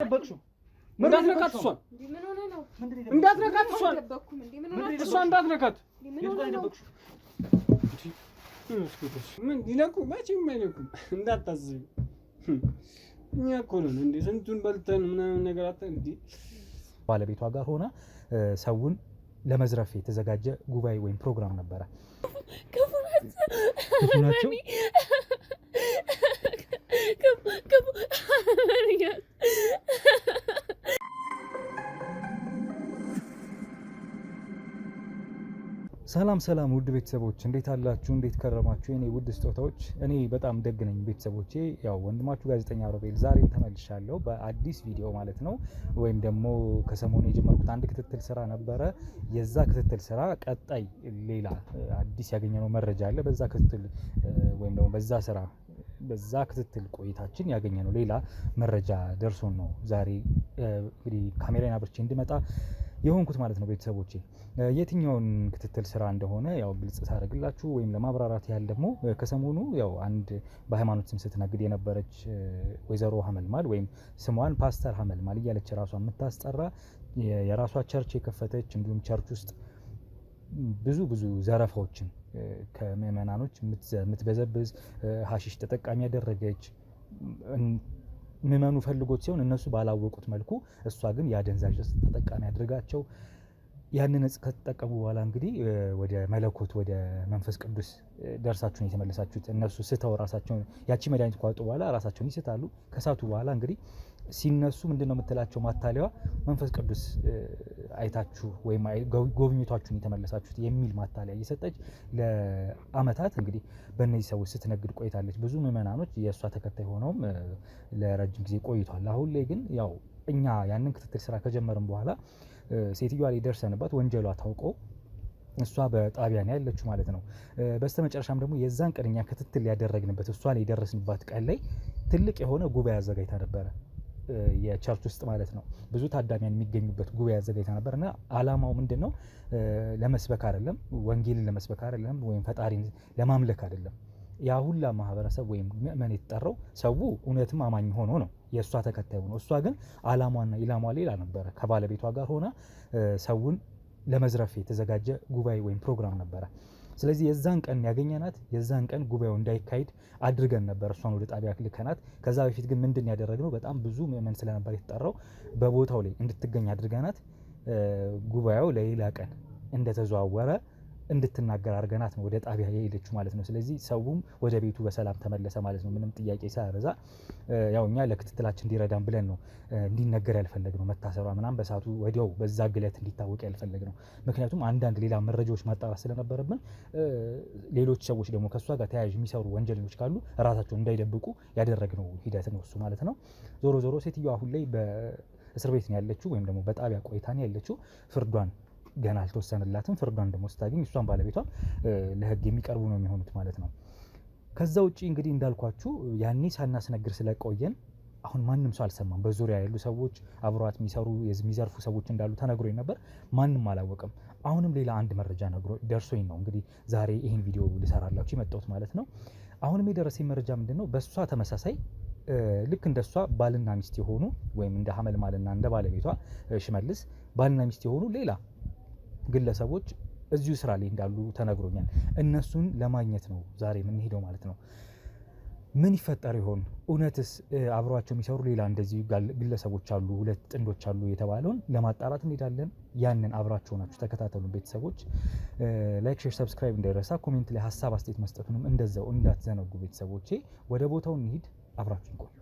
የደበቅሽው? እንዳትነካት እሷን እንዳትነካት እሷን እንዳትነካት። ምን ይለቁ መቼም አይለቁም እንዳታስቢ። እኛ እኮ ነን እንደ ስንቱን በልተን ምናምን ነገር እንዴ። ባለቤቷ ጋር ሆና ሰውን ለመዝረፍ የተዘጋጀ ጉባኤ ወይም ፕሮግራም ነበረ። ከፉናቸው ሰላም ሰላም ውድ ቤተሰቦች እንዴት አላችሁ? እንዴት ከረማችሁ? የኔ ውድ ስጦታዎች፣ እኔ በጣም ደግ ነኝ ቤተሰቦቼ። ያው ወንድማችሁ ጋዜጠኛ ሮቤል ዛሬም ተመልሻለሁ በአዲስ ቪዲዮ ማለት ነው። ወይም ደግሞ ከሰሞኑ የጀመርኩት አንድ ክትትል ስራ ነበረ። የዛ ክትትል ስራ ቀጣይ ሌላ አዲስ ያገኘነው መረጃ አለ። በዛ ክትትል ወይም ደግሞ በዛ ክትትል ቆይታችን ያገኘነው ሌላ መረጃ ደርሶን ነው ዛሬ እንግዲህ ካሜራዬን አብርቼ እንድመጣ የሆንኩት ማለት ነው ቤተሰቦቼ። የትኛውን ክትትል ስራ እንደሆነ ያው ግልጽ ሳደርግላችሁ ወይም ለማብራራት ያህል ደግሞ ከሰሞኑ ያው አንድ በሃይማኖት ስም ስትነግድ የነበረች ወይዘሮ ሀመልማል ወይም ስሟን ፓስተር ሀመልማል እያለች ራሷን የምታስጠራ የራሷ ቸርች የከፈተች እንዲሁም ቸርች ውስጥ ብዙ ዘረፋዎችን ከምእመናኖች የምትበዘብዝ ሀሺሽ ተጠቃሚ ያደረገች ምእመኑ ፈልጎት ሲሆን እነሱ ባላወቁት መልኩ እሷ ግን ያደንዛዥ ተጠቃሚ አድርጋቸው ያንን ከተጠቀሙ በኋላ እንግዲህ ወደ መለኮት ወደ መንፈስ ቅዱስ ደርሳችሁን የተመለሳችሁት እነሱ ስተው ራሳቸውን ያቺ መድኃኒት ቋጡ በኋላ ራሳቸውን ይስታሉ። ከሳቱ በኋላ እንግዲህ ሲነሱ ምንድነው የምትላቸው ማታለያዋ መንፈስ ቅዱስ አይታችሁ ወይም ጎብኝቷችሁን የተመለሳችሁት የሚል ማታለያ እየሰጠች ለአመታት እንግዲህ በእነዚህ ሰዎች ስትነግድ ቆይታለች። ብዙ ምእመናኖች የእሷ ተከታይ ሆነውም ለረጅም ጊዜ ቆይቷል። አሁን ላይ ግን ያው እኛ ያንን ክትትል ስራ ከጀመርን በኋላ ሴትዮዋ ላይ ደርሰንባት ወንጀሏ ታውቆ እሷ በጣቢያ ነው ያለችው ማለት ነው። በስተመጨረሻም ደግሞ የዛን ቀን እኛ ክትትል ያደረግንበት እሷ ላይ የደረስንባት ቀን ላይ ትልቅ የሆነ ጉባኤ አዘጋጅታ ነበረ፣ የቸርች ውስጥ ማለት ነው። ብዙ ታዳሚያን የሚገኙበት ጉባኤ አዘጋጅታ ነበር እና አላማው ምንድነው? ለመስበክ አይደለም፣ ወንጌልን ለመስበክ አይደለም፣ ወይም ፈጣሪን ለማምለክ አይደለም። ያ ሁላ ማህበረሰብ ወይም ምእመን የተጠራው ሰው እውነትም አማኝ ሆኖ ነው፣ የእሷ ተከታይ ሆኖ። እሷ ግን አላማዋና ኢላማዋ ሌላ ነበረ። ከባለቤቷ ጋር ሆና ሰውን ለመዝረፍ የተዘጋጀ ጉባኤ ወይም ፕሮግራም ነበረ። ስለዚህ የዛን ቀን ያገኘናት የዛን ቀን ጉባኤው እንዳይካሄድ አድርገን ነበር እሷን ወደ ጣቢያ ልከናት። ከዛ በፊት ግን ምንድን ያደረግነው በጣም ብዙ ምእመን ስለነበር የተጠራው በቦታው ላይ እንድትገኝ አድርገናት ጉባኤው ለሌላ ቀን እንደተዘዋወረ እንድትናገር አድርገናት ነው ወደ ጣቢያ የሄደችው ማለት ነው። ስለዚህ ሰውም ወደ ቤቱ በሰላም ተመለሰ ማለት ነው፣ ምንም ጥያቄ ሳያበዛ። ያው እኛ ለክትትላችን እንዲረዳን ብለን ነው እንዲነገር ያልፈለግነው መታሰሯ ምናምን በሳቱ ወዲያው በዛ ግለት እንዲታወቅ ያልፈለግነው። ምክንያቱም አንዳንድ ሌላ መረጃዎች ማጣራት ስለነበረብን ሌሎች ሰዎች ደግሞ ከእሷ ጋር ተያያዥ የሚሰሩ ወንጀለኞች ካሉ ራሳቸው እንዳይደብቁ ያደረግነው ሂደት ነው እሱ ማለት ነው። ዞሮ ዞሮ ሴትዮዋ አሁን ላይ በእስር ቤት ነው ያለችው፣ ወይም ደግሞ በጣቢያ ቆይታ ነው ያለችው። ፍርዷን ገና አልተወሰነላትም። ፍርዷን ደግሞ ስታገኝ እሷን ባለቤቷ ለህግ የሚቀርቡ ነው የሚሆኑት ማለት ነው። ከዛ ውጪ እንግዲህ እንዳልኳችሁ ያኔ ሳናስነግር ስለቆየን አሁን ማንም ሰው አልሰማም። በዙሪያ ያሉ ሰዎች አብሯት የሚዘርፉ ሰዎች እንዳሉ ተነግሮኝ ነበር፣ ማንም አላወቅም። አሁንም ሌላ አንድ መረጃ ደርሶኝ ነው እንግዲህ ዛሬ ይህን ቪዲዮ ልሰራላችሁ የመጣሁት ማለት ነው። አሁንም የደረሰኝ መረጃ ምንድነው? በእሷ ተመሳሳይ ልክ እንደሷ ባልና ሚስት የሆኑ ወይም እንደ ሀመልማልና እንደ ባለቤቷ ሽመልስ ባልና ሚስት የሆኑ ሌላ ግለሰቦች እዚሁ ስራ ላይ እንዳሉ ተነግሮኛል። እነሱን ለማግኘት ነው ዛሬ የምንሄደው ማለት ነው። ምን ይፈጠር ይሆን? እውነትስ አብሯቸው የሚሰሩ ሌላ እንደዚህ ግለሰቦች አሉ፣ ሁለት ጥንዶች አሉ የተባለውን ለማጣራት እንሄዳለን። ያንን አብራችሁ ናችሁ ተከታተሉ ቤተሰቦች። ላይክ፣ ሼር፣ ሰብስክራይብ እንዳይረሳ። ኮሜንት ላይ ሀሳብ አስተያየት መስጠቱንም እንደዛው እንዳትዘነጉ ቤተሰቦቼ። ወደ ቦታው እንሂድ፣ አብራችሁ ቆዩ።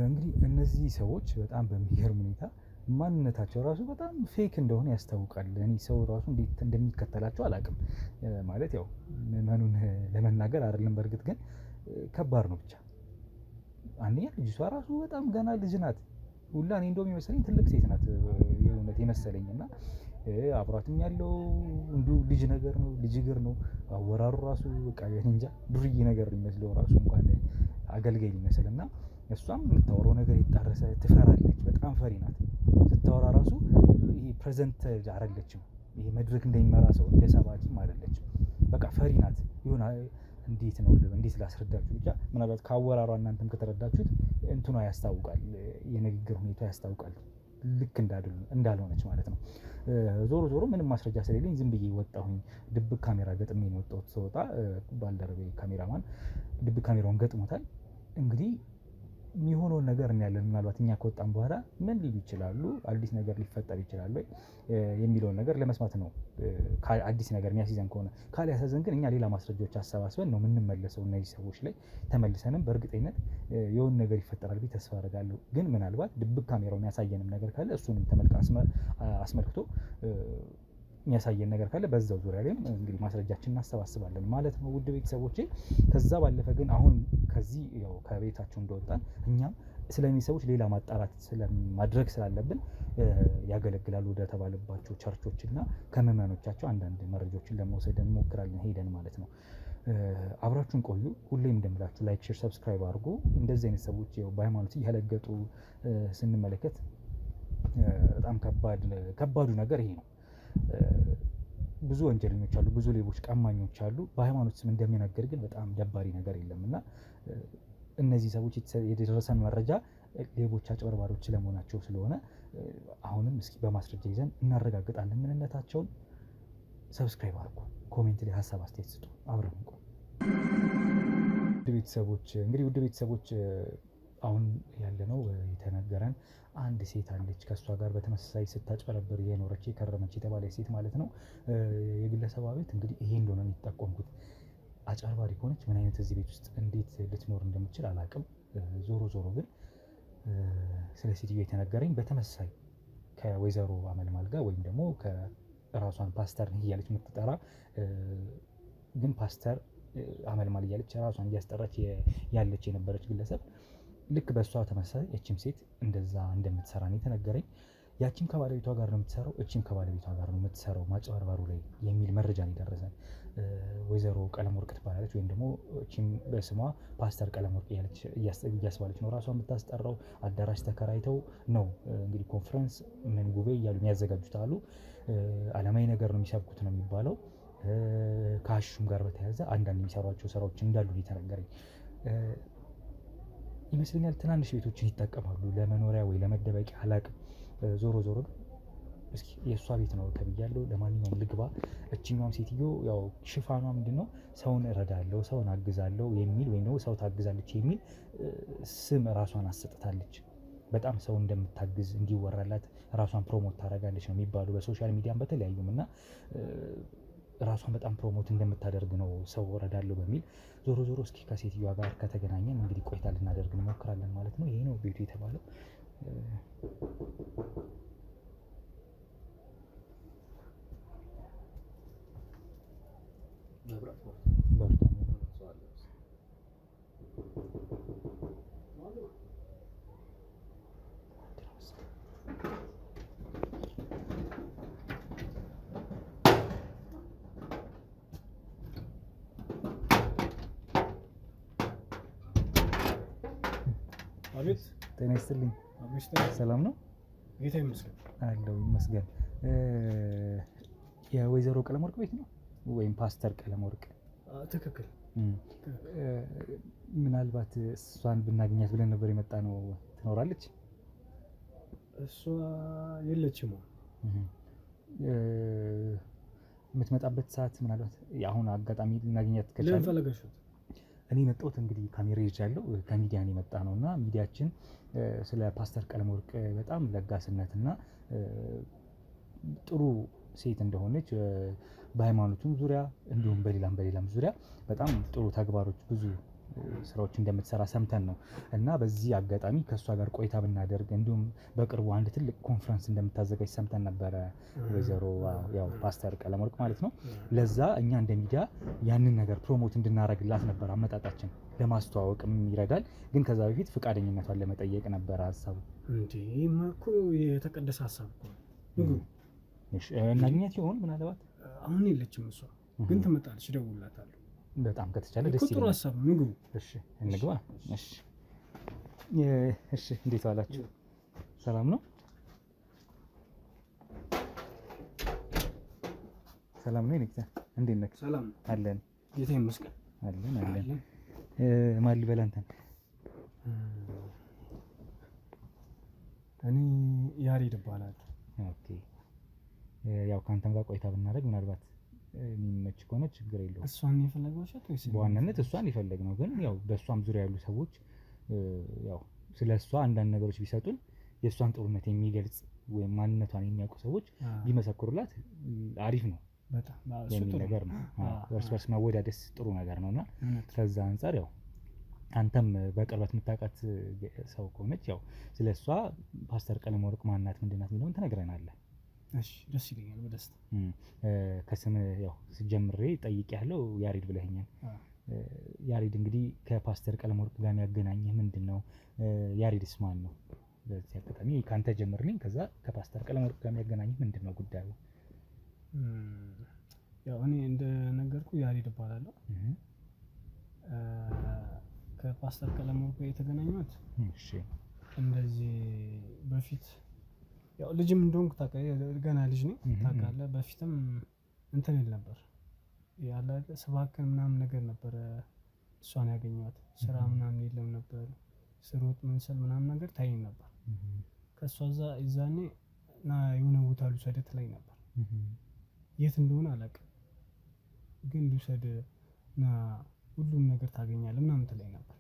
እንግዲህ እነዚህ ሰዎች በጣም በሚገርም ሁኔታ ማንነታቸው ራሱ በጣም ፌክ እንደሆነ ያስታውቃል። እኔ ሰው ራሱ እንዴት እንደሚከተላቸው አላውቅም። ማለት ያው ምኑን ለመናገር አይደለም፣ በእርግጥ ግን ከባድ ነው። ብቻ አንደኛ ልጅቷ ራሱ በጣም ገና ልጅ ናት ሁላ። እኔ እንደውም የመሰለኝ ትልቅ ሴት ናት የእውነት የመሰለኝና አብሯትም ያለው እንዱ ልጅ ነገር ነው፣ ልጅ እግር ነው። አወራሩ ራሱ በቃ እንጃ ዱርዬ ነገር የሚመስለው ራሱ እንኳን አገልጋይ ይመስልና እሷም የምታወራው ነገር ይጣረሰ ትፈራለች። በጣም ፈሪ ናት። ስታወራ ራሱ ይሄ ፕሬዘንት አይደለችም። ይሄ መድረክ እንደሚመራ ሰው እንደ ሰባኪም አይደለችም። በቃ ፈሪ ናት። ይሁን እንዴት ላስረዳችሁ? ብቻ ምናልባት ካወራሯ እናንተም ከተረዳችሁት እንትኗ ያስታውቃል፣ የንግግር ሁኔታ ያስታውቃል ልክ እንዳልሆነች ማለት ነው። ዞሮ ዞሮ ምንም ማስረጃ ስለሌለኝ ዝም ብዬ ወጣሁኝ። ድብቅ ካሜራ ገጥሜ ነው የወጣሁት። ስወጣ ባልደረቤ ካሜራማን ድብቅ ካሜራውን ገጥሞታል። እንግዲህ የሚሆነውን ነገር እናያለን። ምናልባት እኛ ከወጣን በኋላ ምን ሊሉ ይችላሉ፣ አዲስ ነገር ሊፈጠር ይችላል ወይ የሚለውን ነገር ለመስማት ነው። አዲስ ነገር የሚያስይዘን ከሆነ ካልያዘን ግን እኛ ሌላ ማስረጃዎች አሰባስበን ነው የምንመለሰው እነዚህ ሰዎች ላይ። ተመልሰንም በእርግጠኝነት የሆነ ነገር ይፈጠራል ብዬ ተስፋ አደርጋለሁ። ግን ምናልባት ድብቅ ካሜራው የሚያሳየንም ነገር ካለ እሱንም አስመልክቶ የሚያሳየን ነገር ካለ በዛው ዙሪያ ላይም እንግዲህ ማስረጃችን እናሰባስባለን ማለት ነው ውድ ቤተሰቦቼ። ከዛ ባለፈ ግን አሁን ከዚህ ያው ከቤታቸው እንደወጣን እኛም ስለዚህ ሰዎች ሌላ ማጣራት ማድረግ ስላለብን ያገለግላሉ ወደ ተባለባቸው ቸርቾች እና ከምዕመኖቻቸው አንዳንድ መረጃዎችን ለመውሰድ እንሞክራለን ሄደን ማለት ነው። አብራችሁን ቆዩ። ሁሌም እንደምላችሁ ላይክ፣ ሼር፣ ሰብስክራይብ አድርጉ። እንደዚህ አይነት ሰዎች በሃይማኖት እያለገጡ ስንመለከት በጣም ከባዱ ነገር ይሄ ነው። ብዙ ወንጀለኞች አሉ፣ ብዙ ሌቦች፣ ቀማኞች አሉ። በሃይማኖት ስም እንደሚነገር ግን በጣም ደባሪ ነገር የለም እና እነዚህ ሰዎች የደረሰን መረጃ ሌቦች፣ አጭበርባሪዎች ስለመሆናቸው ስለሆነ አሁንም እስኪ በማስረጃ ይዘን እናረጋግጣለን ምንነታቸውን። ሰብስክራይብ አድርጉ፣ ኮሜንት ላይ ሀሳብ አስተያየት ስጡ። አብረን እንቆይ። ውድ ቤተሰቦች አሁን ያለነው የተነገረን አንድ ሴት አለች። ከእሷ ጋር በተመሳሳይ ስታጭበረብር የኖረች የከረመች የተባለች ሴት ማለት ነው። የግለሰቧ ቤት እንግዲህ ይሄ እንደሆነ ነው የተጠቆምኩት። አጭበርባሪ ከሆነች ምን አይነት እዚህ ቤት ውስጥ እንዴት ልትኖር እንደምትችል አላውቅም። ዞሮ ግን ስለ ሴትዮ የተነገረኝ በተመሳሳይ ከወይዘሮ አመልማል ጋር ወይም ደግሞ ከራሷን ፓስተር እያለች የምትጠራ ግን ፓስተር አመልማል እያለች ራሷን እያስጠራች ያለች የነበረች ግለሰብ ልክ በእሷ ተመሳሳይ እችም ሴት እንደዛ እንደምትሰራ ነው የተነገረኝ። ያቺም ከባለቤቷ ጋር ነው የምትሰራው፣ እችም ከባለቤቷ ጋር ነው የምትሰራው ማጭበርበሩ ላይ የሚል መረጃ ነው የደረሰን። ወይዘሮ ቀለመወርቅ ትባላለች፣ ወይም ደግሞ እችም በስሟ ፓስተር ቀለመወርቅ እያስባለች ነው ራሷ የምታስጠራው። አዳራሽ ተከራይተው ነው እንግዲህ ኮንፈረንስ ምን ጉባኤ እያሉ የሚያዘጋጁት አሉ። አለማዊ ነገር ነው የሚሰብኩት ነው የሚባለው። ከአሹም ጋር በተያያዘ አንዳንድ የሚሰሯቸው ስራዎች እንዳሉ የተነገረኝ ይመስለኛል። ትናንሽ ቤቶችን ይጠቀማሉ ለመኖሪያ ወይ ለመደበቂያ አላቅም። ዞሮ ግን እስኪ የእሷ ቤት ነው ተብያለሁ። ለማንኛውም ልግባ። እችኛውም ሴትዮ ያው ሽፋኗ ምንድነው ሰውን እረዳለሁ፣ ሰውን አግዛለሁ የሚል ወይም ደግሞ ሰው ታግዛለች የሚል ስም ራሷን አሰጥታለች። በጣም ሰው እንደምታግዝ እንዲወራላት ራሷን ፕሮሞት ታደርጋለች ነው የሚባሉ በሶሻል ሚዲያም በተለያዩም እና ራሷን በጣም ፕሮሞት እንደምታደርግ ነው ሰው እረዳለሁ በሚል። ዞሮ እስኪ ከሴትዮዋ ጋር ከተገናኘን እንግዲህ ቆይታ ልናደርግ እንሞክራለን ማለት ነው። ይሄ ነው ቤቱ የተባለው። አቤት። ጤና ይስጥልኝ። ሰላም ነው? ጌታ ይመስገን አለው ይመስገን። የወይዘሮ ቀለመወርቅ ቤት ነው ወይም ፓስተር ቀለመወርቅ? ትክክል። ምናልባት እሷን ብናገኛት ብለን ነበር የመጣ ነው። ትኖራለች? እሷ የለችም። የምትመጣበት ሰዓት ምናልባት አሁን አጋጣሚ ልናገኛት ከቻለ። ለምን ፈለጋችሁት? እኔ መጣሁት እንግዲህ ካሜራ ይዣለሁ። ከሚዲያ ነው የመጣ ነው እና ሚዲያችን ስለ ፓስተር ቀለመወርቅ በጣም ለጋስነትና ጥሩ ሴት እንደሆነች በሃይማኖቱም ዙሪያ እንዲሁም በሌላም ዙሪያ በጣም ጥሩ ተግባሮች ብዙ ስራዎች እንደምትሰራ ሰምተን ነው እና በዚህ አጋጣሚ ከእሷ ጋር ቆይታ ብናደርግ እንዲሁም በቅርቡ አንድ ትልቅ ኮንፈረንስ እንደምታዘጋጅ ሰምተን ነበረ። ወይዘሮ ያው ፓስተር ቀለመወርቅ ማለት ነው። ለዛ እኛ እንደ ሚዲያ ያንን ነገር ፕሮሞት እንድናረግላት ነበር አመጣጣችን። ለማስተዋወቅም ይረዳል፣ ግን ከዛ በፊት ፈቃደኝነቷን ለመጠየቅ ነበር ሀሳቡ። እንዴ ማኮ የተቀደሰ ሀሳብ እኮ ነው። እናገኛት ይሆን? ምናልባት አሁን የለችም እሷ፣ ግን ትመጣለች። እደውልላታለሁ። በጣም ከተቻለ ደስ ይላል። ጥሩ ሀሳብ ነው። ምግቡ እሺ፣ እንግባ። እሺ፣ እንዴት ዋላችሁ? ሰላም ነው? ሰላም ነው። ንግታ እንዴት ነህ? ሰላም አለን። ጌታ ይመስገን። አለን። ማን ልበል አንተን? እኔ ያሬድ እባላለሁ። ኦኬ ያው ከአንተም ጋር ቆይታ ብናደርግ ምናልባት የሚመች ከሆነ ችግር የለውም። እሷን የፈለጋችሁት ወይስ? በዋናነት እሷን የፈለግ ነው፣ ግን ያው በእሷም ዙሪያ ያሉ ሰዎች ያው ስለ እሷ አንዳንድ ነገሮች ቢሰጡን የእሷን ጥሩነት የሚገልጽ ወይም ማንነቷን የሚያውቁ ሰዎች ቢመሰክሩላት አሪፍ ነው የሚል ነገር ነው። እርስ በርስ መወዳደስ ጥሩ ነገር ነው እና ከዛ አንጻር ያው አንተም በቅርበት የምታውቃት ሰው ከሆነች ያው ስለ እሷ ፓስተር ቀለመወርቅ ማናት ምንድናት የሚለውን ትነግረናለህ። እሺ ደስ ይለኛል በደስታ። ከስም ያው ስጀምሬ ጠይቄያለሁ ያሬድ ብለኸኛል። ያሬድ እንግዲህ ከፓስተር ቀለመወርቅ ጋር የሚያገናኝህ ምንድን ነው? ያሬድስ ማን ነው? በዚህ አጋጣሚ ከአንተ ጀምርልኝ፣ ከዛ ከፓስተር ቀለመወርቅ ጋር የሚያገናኝህ ምንድን ነው ጉዳዩ? ያው እኔ እንደነገርኩ ያሬድ እባላለሁ። ከፓስተር ቀለመወርቅ ጋር የተገናኘሁት እንደዚህ በፊት ያው ልጅም እንደሆንኩ ታውቃለህ፣ ገና ልጅ ነኝ ታውቃለህ። በፊትም እንትን ይል ነበር ያለ ስባክን ምናምን ነገር ነበረ። እሷን ያገኘኋት ስራ ምናምን የለም ነበር፣ ስሮጥ ምንስል ምናምን ነገር ታይኝ ነበር። ከእሷ እዛኔ ና የሆነ ቦታ ልውሰድህ ትለኝ ነበር። የት እንደሆነ አላውቅም፣ ግን ልውሰድ ና ሁሉም ነገር ታገኛለህ ምናምን ትለኝ ነበር።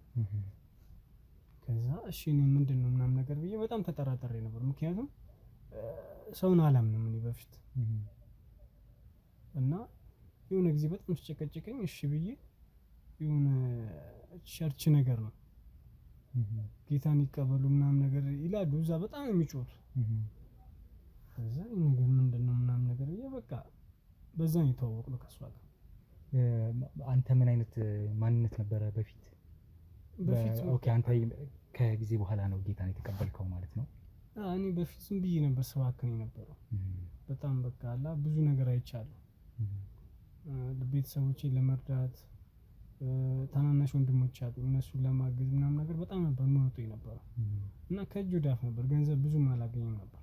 ከዛ እሺ እኔ ምንድን ነው ምናምን ነገር ብዬ በጣም ተጠራጥሬ ነበር። ምክንያቱም ሰውን አላምንም እኔ በፊት እና የሆነ ጊዜ በጣም ስጨቀጨቀኝ እሺ ብዬ የሆነ ቸርች ነገር ነው ጌታን ይቀበሉ ምናምን ነገር ይላሉ፣ እዛ በጣም የሚጮቱ። ከዛ ነገር ምንድነው ምናምን ነገር ብዬ በቃ በዛ ነው የተዋወቅነው ከሷ ጋር። አንተ ምን አይነት ማንነት ነበረ በፊት? ኦኬ አንተ ከጊዜ በኋላ ነው ጌታን የተቀበልከው ማለት ነው? እኔ በፊት ዝም ብዬ ነበር ስባክን የነበረው። በጣም በቃ አላ ብዙ ነገር አይቻለሁ። ቤተሰቦቼን ለመርዳት ታናናሽ ወንድሞች አሉ፣ እነሱን ለማገዝ ምናምን ነገር በጣም ነበር የምወጣው የነበረው እና ከእጅ ወዳፍ ነበር፣ ገንዘብ ብዙም አላገኝም ነበር።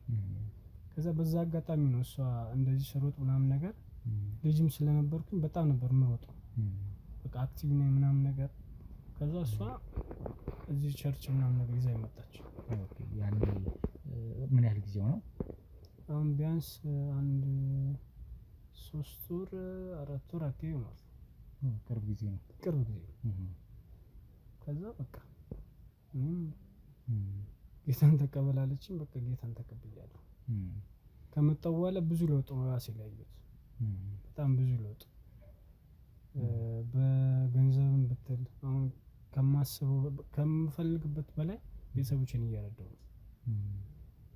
ከዛ በዛ አጋጣሚ ነው እሷ እንደዚህ ስሮጥ ምናምን ነገር ልጅም ስለነበርኩኝ በጣም ነበር የምሮጠው፣ በቃ አክቲቭ ነኝ ምናምን ነገር። ከዛ እሷ እዚህ ቸርች ምናምን ነገር ይዛ መጣች። ያኔ ምን ያህል ጊዜው ነው? አሁን ቢያንስ አንድ 3 ወር 4 ወር አካባቢ ነው። ቅርብ ጊዜ ነው። ቅርብ ጊዜ። ከዛ በቃ ጌታን ተቀበላለችኝ። በቃ ጌታን ተቀብያለሁ። ከመጣሁ በኋላ ብዙ ለውጥ ነው ራሴ ላይ ያየሁት፣ በጣም ብዙ ለውጥ። በገንዘብም ብትል አሁን ከማስበው ከምፈልግበት በላይ ቤተሰቦቼን እየረዳሁ ነው።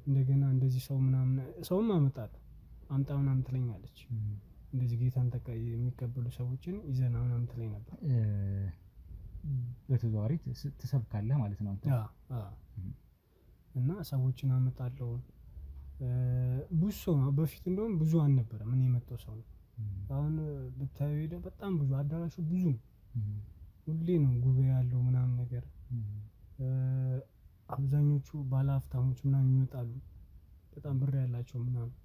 እንደገና እንደዚህ ሰው ምናምን ሰውም አመጣለሁ፣ አምጣ ምናምን ትለኛለች። እንደዚህ ጌታን የሚቀበሉ ሰዎችን ይዘና ምናምን ትለኝ ነበር። በተዘዋዋሪ ትሰብካለህ ማለት ነው አንተ? እና ሰዎችን አመጣለሁ። ብዙ ሰው ነው በፊት እንደውም ብዙ አልነበረም እኔ የመጣው ሰው ነው። አሁን ብታዩ ሄደ በጣም ብዙ፣ አዳራሹ ብዙ ነው፣ ሁሌ ነው ጉባኤ ያለው ምናምን ነገር። አብዛኞቹ ባለሀብታሞች ምናምን ይመጣሉ፣ በጣም ብር ያላቸው ምናምን።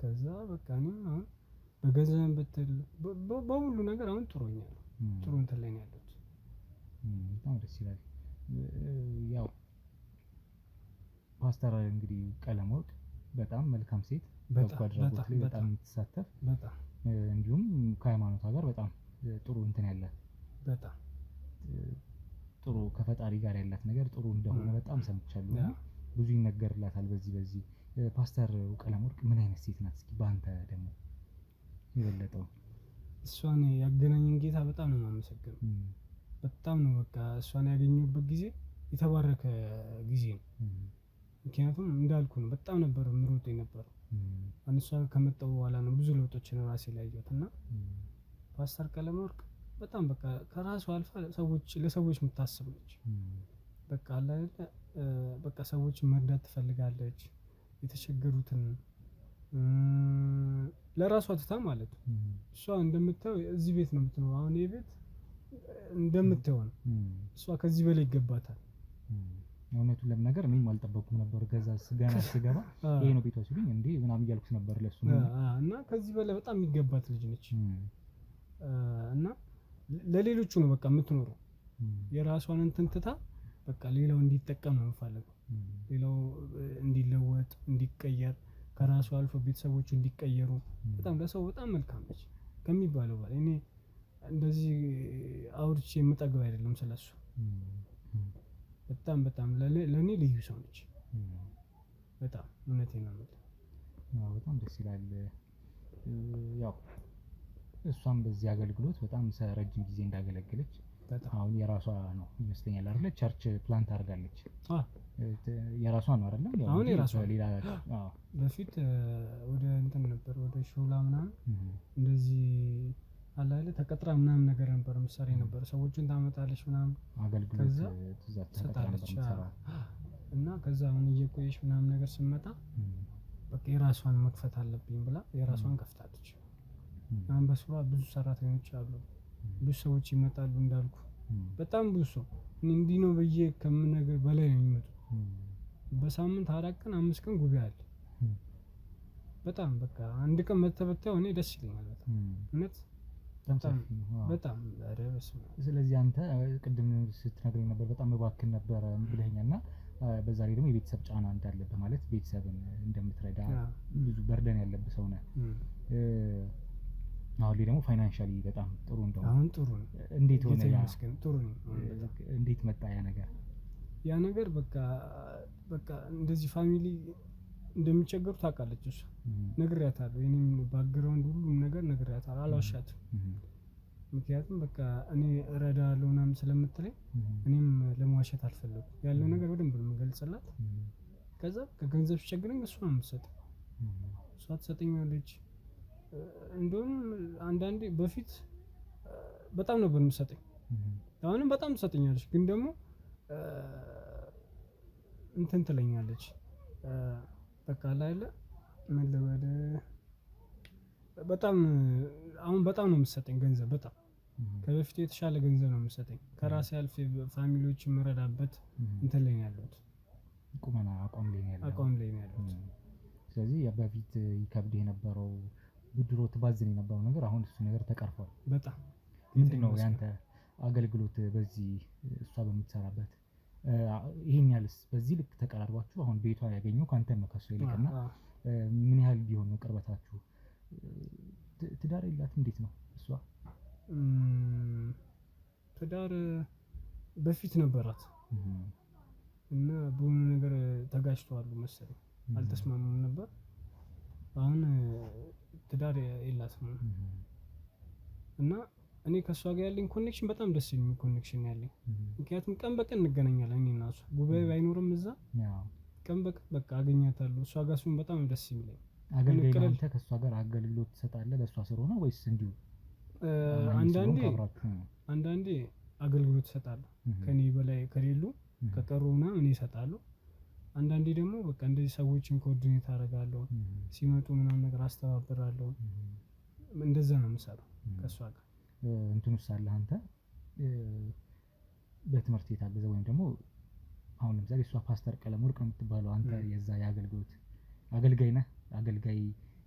ከዛ በቃ እኔም አሁን በገንዘብ ብትል በሁሉ ነገር አሁን ጥሩኛል፣ ጥሩ እንትን ላይ ነው ያለሁት። በጣም ደስ ይላል። ያው ፓስተር እንግዲህ ቀለመወርቅ በጣም መልካም ሴት፣ በጎ አድራጎት ላይ በጣም የምትሳተፍ፣ እንዲሁም ከሃይማኖቷ ጋር በጣም ጥሩ እንትን ያላት፣ በጣም ጥሩ ከፈጣሪ ጋር ያላት ነገር ጥሩ እንደሆነ በጣም ሰምቻለሁ። ብዙ ይነገርላታል በዚህ ፓስተር ቀለመወርቅ ምን አይነት ሴት ናት? እስኪ በአንተ ደግሞ የበለጠው። እሷን ያገናኘን ጌታ በጣም ነው የማመሰግነው። በጣም ነው በቃ እሷን ያገኘሁበት ጊዜ የተባረከ ጊዜ ነው። ምክንያቱም እንዳልኩ ነው በጣም ነበር የምሮጠው የነበረው። እሷ ከመጣሁ በኋላ ነው ብዙ ለውጦችን ራሴ ላይ ያየሁት እና ፓስተር ቀለመወርቅ በጣም በቃ ከራሷ አልፋ ለሰዎች የምታስብ ነች። በቃ አለ አይደል በቃ ሰዎችን መርዳት ትፈልጋለች፣ የተቸገሩትን ለራሷ ትታ ማለት ነው። እሷ እንደምታየው እዚህ ቤት ነው የምትኖረው። አሁን ይሄ ቤት እንደምታየው ነው። እሷ ከዚህ በላይ ይገባታል። እውነቱን ለመናገር እኔም አልጠበኩም ነበር። ከዛ ስገባ ይሄ ነው ቤቷ ሲሉኝ እንዴ ምናምን እያልኩት ነበር ለሱ እና ከዚህ በላይ በጣም የሚገባት ልጅ ነች። እና ለሌሎቹ ነው በቃ የምትኖረው። የራሷን እንትን ትታ በቃ ሌላው እንዲጠቀም ነው የምፈልገው። ሌላው እንዲለወጥ እንዲቀየር ከራሱ አልፎ ቤተሰቦቹ እንዲቀየሩ በጣም ለሰው በጣም መልካም ነች ከሚባለው በላይ። እኔ እንደዚህ አውርቼ የምጠግብ አይደለም ስለሱ። በጣም በጣም ለኔ ልዩ ሰው ነች። በጣም እውነቴን ነው የምልህ። በጣም ደስ ይላል። ያው እሷም በዚህ አገልግሎት በጣም ረጅም ጊዜ እንዳገለገለች አሁን የራሷ ነው ይመስለኛል አይደል? ቸርች ፕላንት አድርጋለች። የራሷ ነው አይደል? አሁን የራሷ ሌላ በፊት ወደ እንትን ነበር ወደ ሾላ ምናምን እንደዚህ አለ አይደል? ተቀጥራ ምናምን ነገር ነበር ምሳሌ ነበር። ሰዎችን ታመጣለች ምናምን አገልግሎት ትሰጣለች። እና ከዛ አሁን እየቆየች ምናምን ነገር ስመጣ በቃ የራሷን መክፈት አለብኝ ብላ የራሷን ከፍታለች። አሁን በስሯ ብዙ ሰራተኞች አሉ። ብዙ ሰዎች ይመጣሉ እንዳልኩ በጣም ብዙ ሰው እንዲህ ነው ብዬ ከምነግር በላይ ነው የሚመጡት። በሳምንት 4 ቀን 5 ቀን ጉባኤ አለ። በጣም በቃ አንድ ቀን መተበታው እኔ ደስ ይለኛል በጣም እውነት በጣም አረበስ። ስለዚህ አንተ ቅድም ስትነግረኝ ነበር በጣም መባክን ነበር ብለኸኛልና በዛ ላይ ደግሞ የቤተሰብ ጫና እንዳለብህ ማለት ቤተሰብን እንደምትረዳ ብዙ በርደን ያለብህ ሰው ነህ። አሁን ላይ ደግሞ ፋይናንሻሊ በጣም ጥሩ እንደሆነ አሁን ጥሩ ነው። እንዴት ሆነ ያ? ጥሩ ነው። እንዴት መጣ ያ ነገር? ያ ነገር በቃ እንደዚህ ፋሚሊ እንደሚቸገሩ ታውቃለች እሷ። ነግሬያታለሁ። እኔም ባክግራውንድ ሁሉም ነገር ነግሬያታለሁ። አልዋሻትም። ምክንያቱም በቃ እኔ እረዳለሁ ምናምን ስለምትለኝ እኔም ለመዋሸት አልፈለኩም። ያለው ነገር በደንብ ነው የምገልጽላት። ከዛ ከገንዘብ ሲቸግረኝ እሷ ነው የምትሰጠኝ። እሷ ትሰጠኛለች። እንደውም አንዳንዴ በፊት በጣም ነበር የምትሰጠኝ። አሁንም በጣም ትሰጠኛለች፣ ግን ደግሞ እንትን ትለኛለች። በቃ ላይ ምን ልበል በጣም አሁን በጣም ነው የምትሰጠኝ ገንዘብ። በጣም ከበፊቱ የተሻለ ገንዘብ ነው የምትሰጠኝ። ከራሴ አልፌ ፋሚሊዎች የምረዳበት እንትን ላይ ነው ያለሁት። ቁመና አቋም ላይ ነው ያለሁት። ስለዚህ በፊት ይከብድ የነበረው ብድሮ ትባዝን የነበረው ነገር አሁን እሱ ነገር ተቀርፏል። በጣም ምንድነው ያንተ አገልግሎት በዚህ እሷ በምትሰራበት ይሄን ያህልስ በዚህ ልክ ተቀራርባችሁ አሁን ቤቷ ያገኘው ካንተ ነው ከሱ ይልቅና ምን ያህል ቢሆን ነው ቅርበታችሁ? ትዳር የላትም? እንዴት ነው እሷ? ትዳር በፊት ነበራት እና በሆነ ነገር ተጋጭተዋል መሰለኝ፣ አልተስማሙም ነበር። አሁን ትዳር የላትም እና እኔ ከሷ ጋር ያለኝ ኮኔክሽን በጣም ደስ የሚል ኮኔክሽን ያለኝ። ምክንያቱም ቀን በቀን እንገናኛለን። እኔ እና እሷ ጉባኤ ባይኖርም እዛ ቀን በቀን በቃ አገኛታለሁ። እሷ ጋር ሲሆን በጣም ደስ የሚለኝ። አገልግሎት አንተ ከሷ ጋር አገልግሎት ትሰጣለህ ለሷ ስለሆነ ወይስ እንዲሁ? አንዳንዴ አገልግሎት እሰጣለሁ ከኔ በላይ ከሌሉ ከቀሩና እኔ እሰጣለሁ። አንዳንዴ ደግሞ በቃ እንደዚህ ሰዎችን ኮኦርዲኔት አደርጋለሁ፣ ሲመጡ ምናምን ነገር አስተባብራለሁ። እንደዛ ነው የምሰራው ከሷ ጋር። እንትን ውስጥ አለ አንተ በትምህርት የታገዘ ወይም ደግሞ አሁን ለምሳሌ እሷ ፓስተር ቀለመወርቅ ነው የምትባለው፣ አንተ የዛ የአገልግሎት አገልጋይ ነህ? አገልጋይ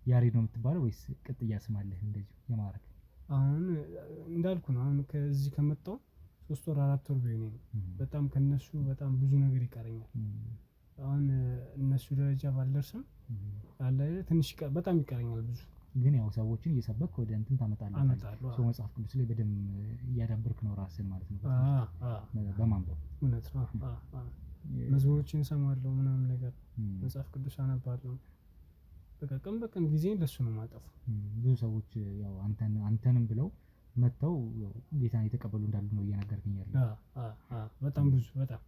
ያሬድ ነው የምትባለው ወይስ ቅጥያ ስም አለህ እንደዚህ የማረግ? አሁን እንዳልኩ ነው። አሁን ከዚህ ከመጣሁ 3 ወር 4 ወር ቢሆን ነው። በጣም ከነሱ በጣም ብዙ ነገር ይቀረኛል። አሁን እነሱ ደረጃ ባልደርስም አለ ትንሽ በጣም ይቀረኛል ብዙ። ግን ያው ሰዎችን እየሰበክ ወደ እንትን ታመጣለህ። ሰው መጽሐፍ ቅዱስ ላይ በደንብ እያዳበርክ ነው ራስን ማለት ነው በማንበብ። እውነት ነው። መዝሙሮችን እሰማለሁ ምናምን ነገር፣ መጽሐፍ ቅዱስ አነባለሁ። በቃ ቀን በቀን ጊዜን ለሱ ነው የማጠፋው። ብዙ ሰዎች ያው አንተንም ብለው መጥተው ጌታን የተቀበሉ እንዳሉ ነው እየነገርከኝ ያለው። በጣም ብዙ በጣም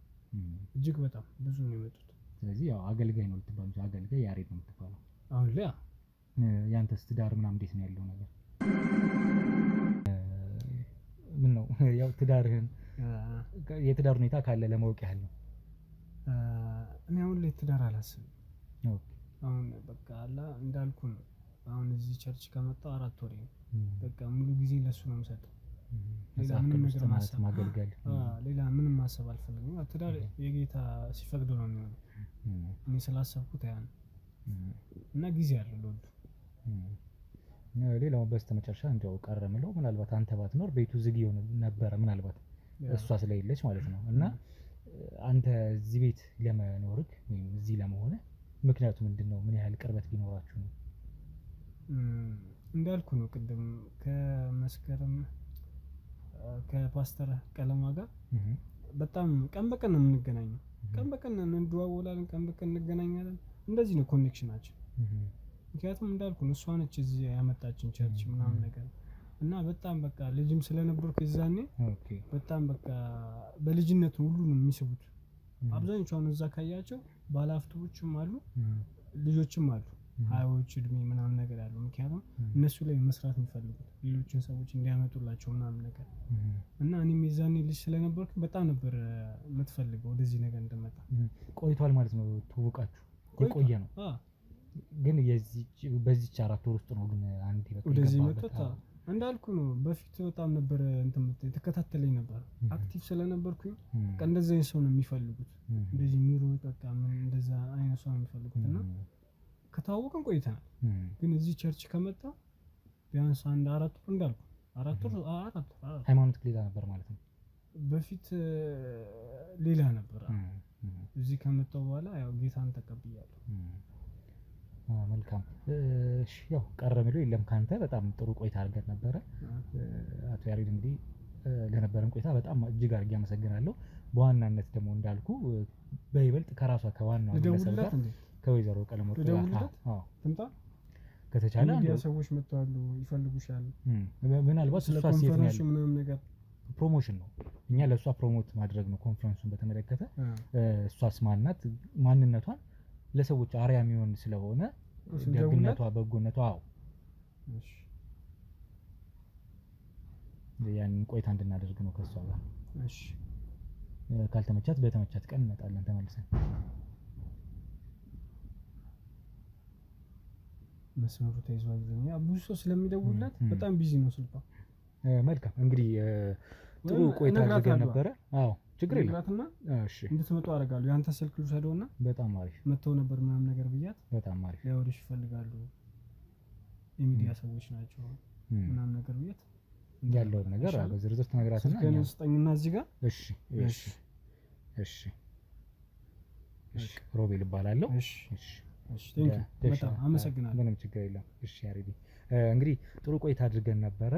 እጅግ በጣም ብዙ ነው የመጡት። ስለዚህ ያው አገልጋይ ነው ልትባሉ፣ አገልጋይ ያሬድ ነው የምትባለው አሁን ላይ። ያንተስ ትዳር ምናምን እንዴት ነው ያለው ነገር? ምን ነው ያው ትዳርህን የትዳር ሁኔታ ካለ ለማወቅ ያህል ነው። እኔ አሁን ላይ ትዳር አላስብም። አሁን በቃ አላ እንዳልኩ ነው። አሁን እዚህ ቸርች ከመጣሁ 4 ወር ነው። በቃ ሙሉ ጊዜ ለሱ ነው የምሰጠው። ሌላ ምንም ነገር ማገልገል ሌላ ምንም ማሰብ አልፈልግም። ትዳር የጌታ ሲፈቅድ ነው የሚሆነው። እኔ ስላሰብኩት ያን እና ጊዜ አለ ለወዱ። ሌላው በስተመጨረሻ እንደው ቀረ ምለው ምናልባት አንተ ባትኖር ቤቱ ዝግ ይሆን ነበር ምናልባት እሷ ስለሌለች ማለት ነው። እና አንተ እዚህ ቤት ለመኖርክ ወይም እዚህ ለመሆነ ምክንያቱ ምንድነው? ምን ያህል ቅርበት ቢኖራችሁ ነው? እንዳልኩ ነው ቅድም ከመስከረም ከፓስተር ቀለማ ጋር በጣም ቀን በቀን ነው የምንገናኘው። ቀን በቀን እንደዋወላለን፣ ቀን በቀን እንገናኛለን። እንደዚህ ነው ኮኔክሽናችን። ምክንያቱም እንዳልኩ ነው እሷ ነች እዚህ ያመጣችን ቸርች ምናምን ነገር እና በጣም በቃ ልጅም ስለነበርኩ የዛኔ በጣም በቃ በልጅነቱ ሁሉንም የሚስቡት አብዛኞቹ እዛ ካያቸው ባለሀብቶችም አሉ ልጆችም አሉ ሀያዎች እድሜ ምናምን ነገር ያለው ምክንያቱም እነሱ ላይ መስራት የሚፈልጉት ሌሎችን ሰዎች እንዲያመጡላቸው ምናምን ነገር እና እኔም የዛኔ ልጅ ስለነበርኩ በጣም ነበር የምትፈልገው ወደዚህ ነገር እንደመጣ። ቆይቷል ማለት ነው ትውውቃችሁ? የቆየ ነው ግን በዚህች 4 ወር ውስጥ ነው ግን አንዴ በቃ ወደዚህ መጥቶ እንዳልኩ ነው። በፊት በጣም ነበር እንትን ተከታተለኝ ነበር አክቲቭ ስለነበርኩኝ በቃ እንደዚህ አይነት ሰው ነው የሚፈልጉት። እንደዚህ የሚሮጥ በቃ እንደዛ አይነት ሰው ነው የሚፈልጉት እና ከተዋወቅን ቆይተናል። ግን እዚህ ቸርች ከመጣ ቢያንስ 4 ወር እንዳልኩ 4 ወር ሃይማኖት ሌላ ነበር ማለት ነው። በፊት ሌላ ነበር። እዚህ ከመጣው በኋላ ያው ጌታን ተቀብያለሁ። መልካም። እሺ ያው ቀረ የሚለው የለም ካንተ በጣም ጥሩ ቆይታ አድርገን ነበረ። አቶ ያሬድ እንግዲህ ለነበረን ቆይታ በጣም እጅግ አድርጌ አመሰግናለሁ። በዋናነት ደግሞ እንዳልኩ በይበልጥ ከራሷ ከዋናው ግለሰብ ጋር ከወይዘሮ ቀለመወርቅ ጋር ትምጣ ከተቻለ አንድ ሰዎች መጥተዋል ይፈልጉሻል። ምናልባት እሷ ሴት ነው ያለው ምናምን ነገር ፕሮሞሽን ነው። እኛ ለእሷ ፕሮሞት ማድረግ ነው ኮንፈረንሱን በተመለከተ። እሷስ ማንነት ማንነቷን ለሰዎች አርያ የሚሆን ስለሆነ ደግነቷ በጎነቷ እሺ ያንን ቆይታ እንድናደርግ ነው ከሷ ጋር። እሺ ካልተመቻት በተመቻት ቀን እንመጣለን ተመልሰን። መስመሩ ተይዟል። ብዙ ሰው ስለሚደውልላት በጣም ቢዚ ነው ስልኳ። መልካም እንግዲህ ጥሩ ቆይታ አድርገን ነበረ። ችግር የለም። እሺ እንድትመጡ አደርጋለሁ። ያንተ ስልክ ልውሰደውና በጣም አሪፍ መተው ነበር ምናምን ነገር ብያት በጣም አሪፍ ያወርሽ ይፈልጋሉ የሚዲያ ሰዎች ናቸው ምናምን ነገር ብያት ያለው ነገር በዝርዝር ተነግራትና ስልኬን ስጠኝና እዚህ ጋር እሺ እሺ እሺ እሺ ሮቤል እባላለሁ። እሺ እሺ እሺ በጣም አመሰግናለሁ። ምንም ችግር የለም። እሺ ያሬዲ እንግዲህ ጥሩ ቆይታ አድርገን ነበረ።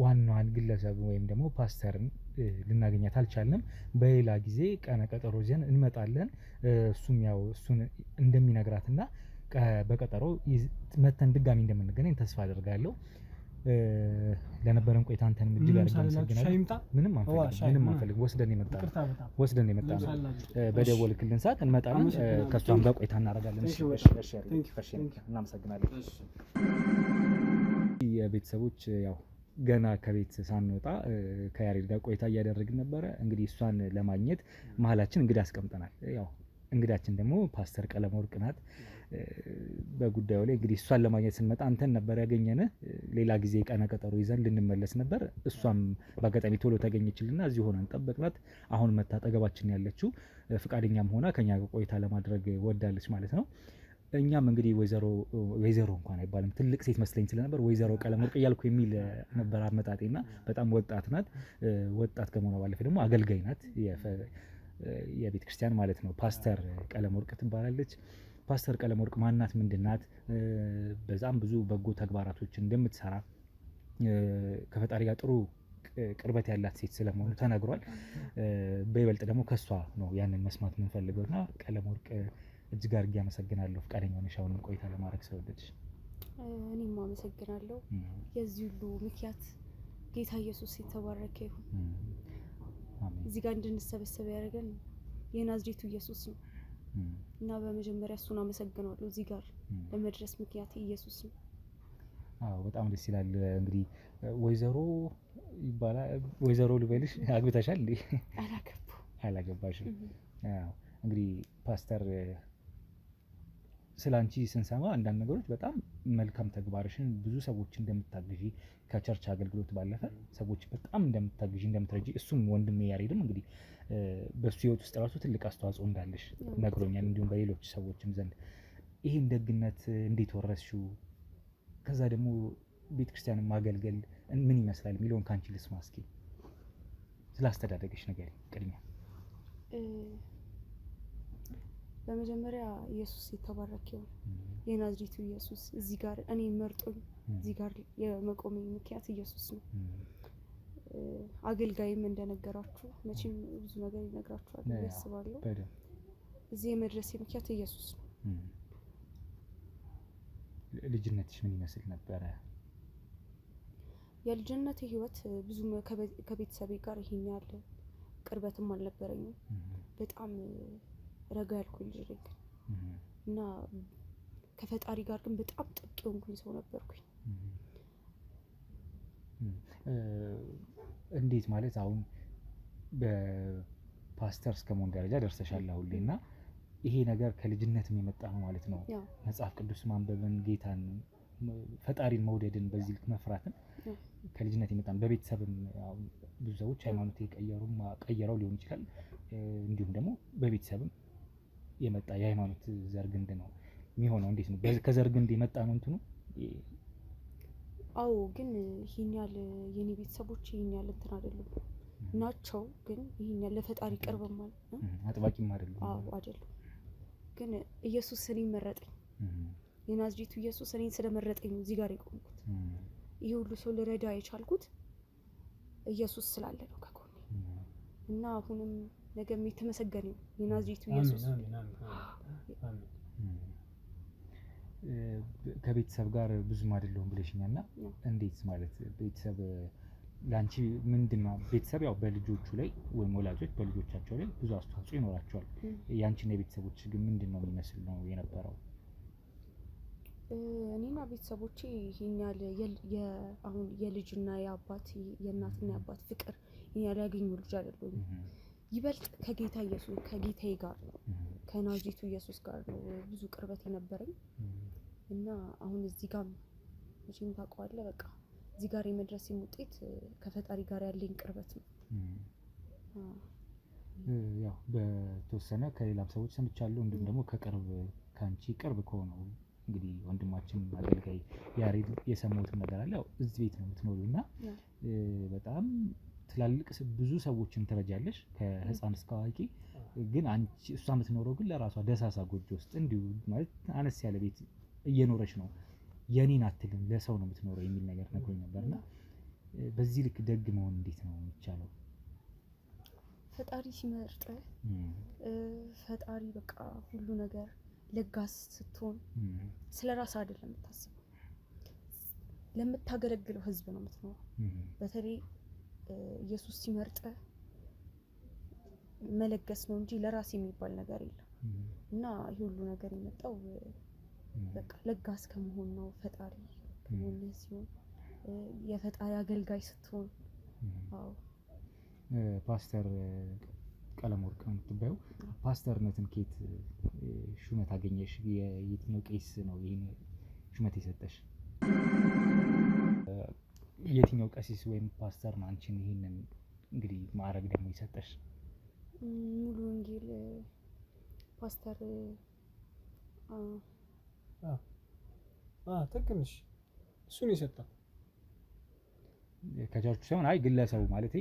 ዋናዋን ግለሰብ ወይም ደግሞ ፓስተርን ልናገኛት አልቻልንም። በሌላ ጊዜ ቀነ ቀጠሮ ይዘን እንመጣለን። እሱም ያው እሱን እንደሚነግራትና በቀጠሮ መተን ድጋሚ እንደምንገናኝ ተስፋ አደርጋለሁ። ለነበረን ቆይታ አንተንም እጅግ አድርገን አመሰግናለሁ። ምንም አንፈልግ ወስደን የመጣነው በደወልክልን ሰዓት እንመጣለን። ከሷም ጋር ቆይታ እናደርጋለን። እሺ እናመሰግናለን። የቤተሰቦች ያው ገና ከቤት ሳንወጣ ከያሬድ ጋር ቆይታ እያደረግን ነበረ። እንግዲህ እሷን ለማግኘት መሀላችን እንግዳ አስቀምጠናል። ያው እንግዳችን ደግሞ ፓስተር ቀለመወርቅ ናት። በጉዳዩ ላይ እንግዲህ እሷን ለማግኘት ስንመጣ አንተን ነበር ያገኘን። ሌላ ጊዜ ቀነ ቀጠሮ ይዘን ልንመለስ ነበር። እሷም በአጋጣሚ ቶሎ ተገኘችልና እዚህ ሆነን ጠበቅናት። አሁን መታ አጠገባችን ያለችው ፍቃደኛም ሆና ከኛ ጋር ቆይታ ለማድረግ ወዳለች ማለት ነው። እኛም እንግዲህ ወይዘሮ እንኳን አይባልም ትልቅ ሴት መስለኝ ስለነበር ወይዘሮ ቀለመወርቅ እያልኩ የሚል ነበር አመጣጤና በጣም ወጣት ናት። ወጣት ከመሆኗ ባለፈ ደግሞ አገልጋይ ናት፣ የቤተ ክርስቲያን ማለት ነው። ፓስተር ቀለመወርቅ ትባላለች። ፓስተር ቀለመወርቅ ማናት? ምንድናት? በዛም ብዙ በጎ ተግባራቶችን እንደምትሰራ ከፈጣሪ ጋር ጥሩ ቅርበት ያላት ሴት ስለመሆኑ ተነግሯል። በይበልጥ ደግሞ ከሷ ነው ያንን መስማት የምንፈልገውና ቀለመወርቅ እጅግ አድርጌ አመሰግናለሁ ፈቃደኛ ሆነሽ አሁንም ቆይታ ለማድረግ ስለወደድሽ። እኔም አመሰግናለሁ። የዚህ ሁሉ ምክንያት ጌታ ኢየሱስ የተባረከ ይሁን። አሜን። እዚህ ጋር እንድንሰበሰብ ያደረገን የናዝሬቱ ኢየሱስ ነው እና በመጀመሪያ እሱን አመሰግናለሁ። እዚህ ጋር ለመድረስ ምክንያት ኢየሱስ ነው። በጣም ደስ ይላል። እንግዲህ ወይዘሮ ይባላል። ወይዘሮ ልበልሽ? አግብተሻል እንዴ? አላገባሽም? እንግዲህ ፓስተር ስላንቺ ስንሰማ አንዳንድ ነገሮች በጣም መልካም ተግባርሽን ብዙ ሰዎች እንደምታግዢ ከቸርች አገልግሎት ባለፈ ሰዎች በጣም እንደምታግዢ እንደምትረጂ እሱም ወንድሜ ያሬድም እንግዲህ በሱ ህይወት ውስጥ ራሱ ትልቅ አስተዋጽኦ እንዳለሽ ነግሮኛል። እንዲሁም በሌሎች ሰዎችም ዘንድ ይሄን ደግነት እንዴት ወረስሽው? ከዛ ደግሞ ቤተክርስቲያንን ማገልገል ምን ይመስላል የሚለውን ካንቺ ልስማ እስኪ። ስላስተዳደገሽ ነገር ቅድሚያ። በመጀመሪያ ኢየሱስ የተባረከ ይሁን። የናዝሬቱ ኢየሱስ እዚህ ጋር እኔ መርጦኝ እዚህ ጋር የመቆሜ ምክንያት ኢየሱስ ነው። አገልጋይም እንደነገራችሁ መቼም ብዙ ነገር ይነግራችኋል ያስባለሁ። እዚህ የመድረሴ ምክንያት ኢየሱስ ነው። ልጅነትሽ ምን ይመስል ነበረ? የልጅነቴ ህይወት ብዙም ከቤተሰቤ ጋር ይሄን ያለ ቅርበትም አልነበረኝም። በጣም ረጋ ያልኩኝ ልጅ ነኝ እና ከፈጣሪ ጋር ግን በጣም ጥብቅ የሆንኩኝ ሰው ነበርኩኝ። እንዴት ማለት አሁን በፓስተር እስከመሆን ደረጃ ደርሰሻል አሁን ላይ እና ይሄ ነገር ከልጅነትም የመጣ ነው ማለት ነው? መጽሐፍ ቅዱስ ማንበብን፣ ጌታን ፈጣሪን መውደድን፣ በዚህ ልክ መፍራትን ከልጅነት የመጣ ነው። በቤተሰብም ብዙ ሰዎች ሃይማኖት ቀየረው ሊሆን ይችላል። እንዲሁም ደግሞ በቤተሰብም የመጣ የሃይማኖት ዘር ግንድ ነው የሚሆነው። እንዴት ነው ከዘር ግንድ የመጣ ነው እንትኑ? አዎ፣ ግን ይሄን ያህል የኔ ቤተሰቦች ይሄን ያህል እንትን አይደሉም ናቸው። ግን ይሄን ያህል ለፈጣሪ ቅርብም ማለት አጥባቂም አይደሉም። አዎ አይደሉም። ግን ኢየሱስ እኔን መረጠኝ። የናዝሬቱ ኢየሱስ እኔን ስለመረጠኝ ነው እዚህ ጋር የቆምኩት። ይሄ ሁሉ ሰው ልረዳ የቻልኩት ኢየሱስ ስላለ ነው ከጎኔ እና አሁንም ነገም የተመሰገነ ነው የናዝሬቱ ኢየሱስ። ከቤተሰብ ጋር ብዙም አይደለሁም ብለሽኛልና እንዴት ማለት ቤተሰብ ላንቺ ምንድነው? ቤተሰብ ያው በልጆቹ ላይ ወይም ወላጆች በልጆቻቸው ላይ ብዙ አስተዋጽኦ ይኖራቸዋል። ያንቺና የቤተሰቦች ግን ምንድነው የሚመስል ነው የነበረው? እኔና ቤተሰቦቼ ይሄኛል አሁን የልጅና የአባት የእናትና የአባት ፍቅር ይሄኛል ያገኙ ልጅ አይደሉም። ይበልጥ ከጌታ ኢየሱስ ከጌታዬ ጋር ነው ከናዝሬቱ ኢየሱስ ጋር ነው ብዙ ቅርበት የነበረኝ እና አሁን እዚህ ጋር መቼም ታውቀዋለህ በቃ እዚህ ጋር የመድረሴም ውጤት ከፈጣሪ ጋር ያለኝ ቅርበት ነው። ያው በተወሰነ ከሌላም ሰዎች ሰምቻለሁ። እንዲሁም ደግሞ ከቅርብ ካንቺ ቅርብ ከሆነው እንግዲህ ወንድማችን አገልጋይ ያሬድ የሰማሁት ነገር አለ። ያው እዚህ ቤት ነው የምትኖሪው እና በጣም ትላልቅ ብዙ ሰዎችን ትረጃለሽ ከህፃን እስከ አዋቂ። ግን አንቺ እሷ የምትኖረው ግን ለራሷ ደሳሳ ጎጆ ውስጥ እንዲሁ ማለት አነስ ያለ ቤት እየኖረች ነው። የኔን አትልም ለሰው ነው የምትኖረው የሚል ነገር ነግሮኝ ነበርና በዚህ ልክ ደግ መሆን እንዴት ነው የሚቻለው? ፈጣሪ ሲመርጥ ፈጣሪ በቃ ሁሉ ነገር ለጋስ ስትሆን ስለራስ አይደለም የምታስበው፣ ለምታገለግለው ህዝብ ነው የምትኖረው። በተለይ ኢየሱስ ሲመርጥ መለገስ ነው እንጂ ለራስ የሚባል ነገር የለም እና ይሄ ሁሉ ነገር የመጣው በቃ ለጋስ ከመሆን ነው። ፈጣሪ ከመሆን ሲሆን የፈጣሪ አገልጋይ ስትሆን። አዎ ፓስተር ቀለመወርቅ ነው የምትባየው። ፓስተርነትን ከየት ሹመት አገኘሽ? የየትኛው ቄስ ነው ይሄን ሹመት የሰጠሽ? የትኛው ቀሲስ ወይም ፓስተር ነው አንቺን ይሄንን እንግዲህ ማዕረግ ደግሞ የሰጠሽ? ሙሉ ወንጌል ፓስተር ትክክልሽ። እሱን የሰጠው ከቸርቹ ሳይሆን አይ ግለሰቡ ማለት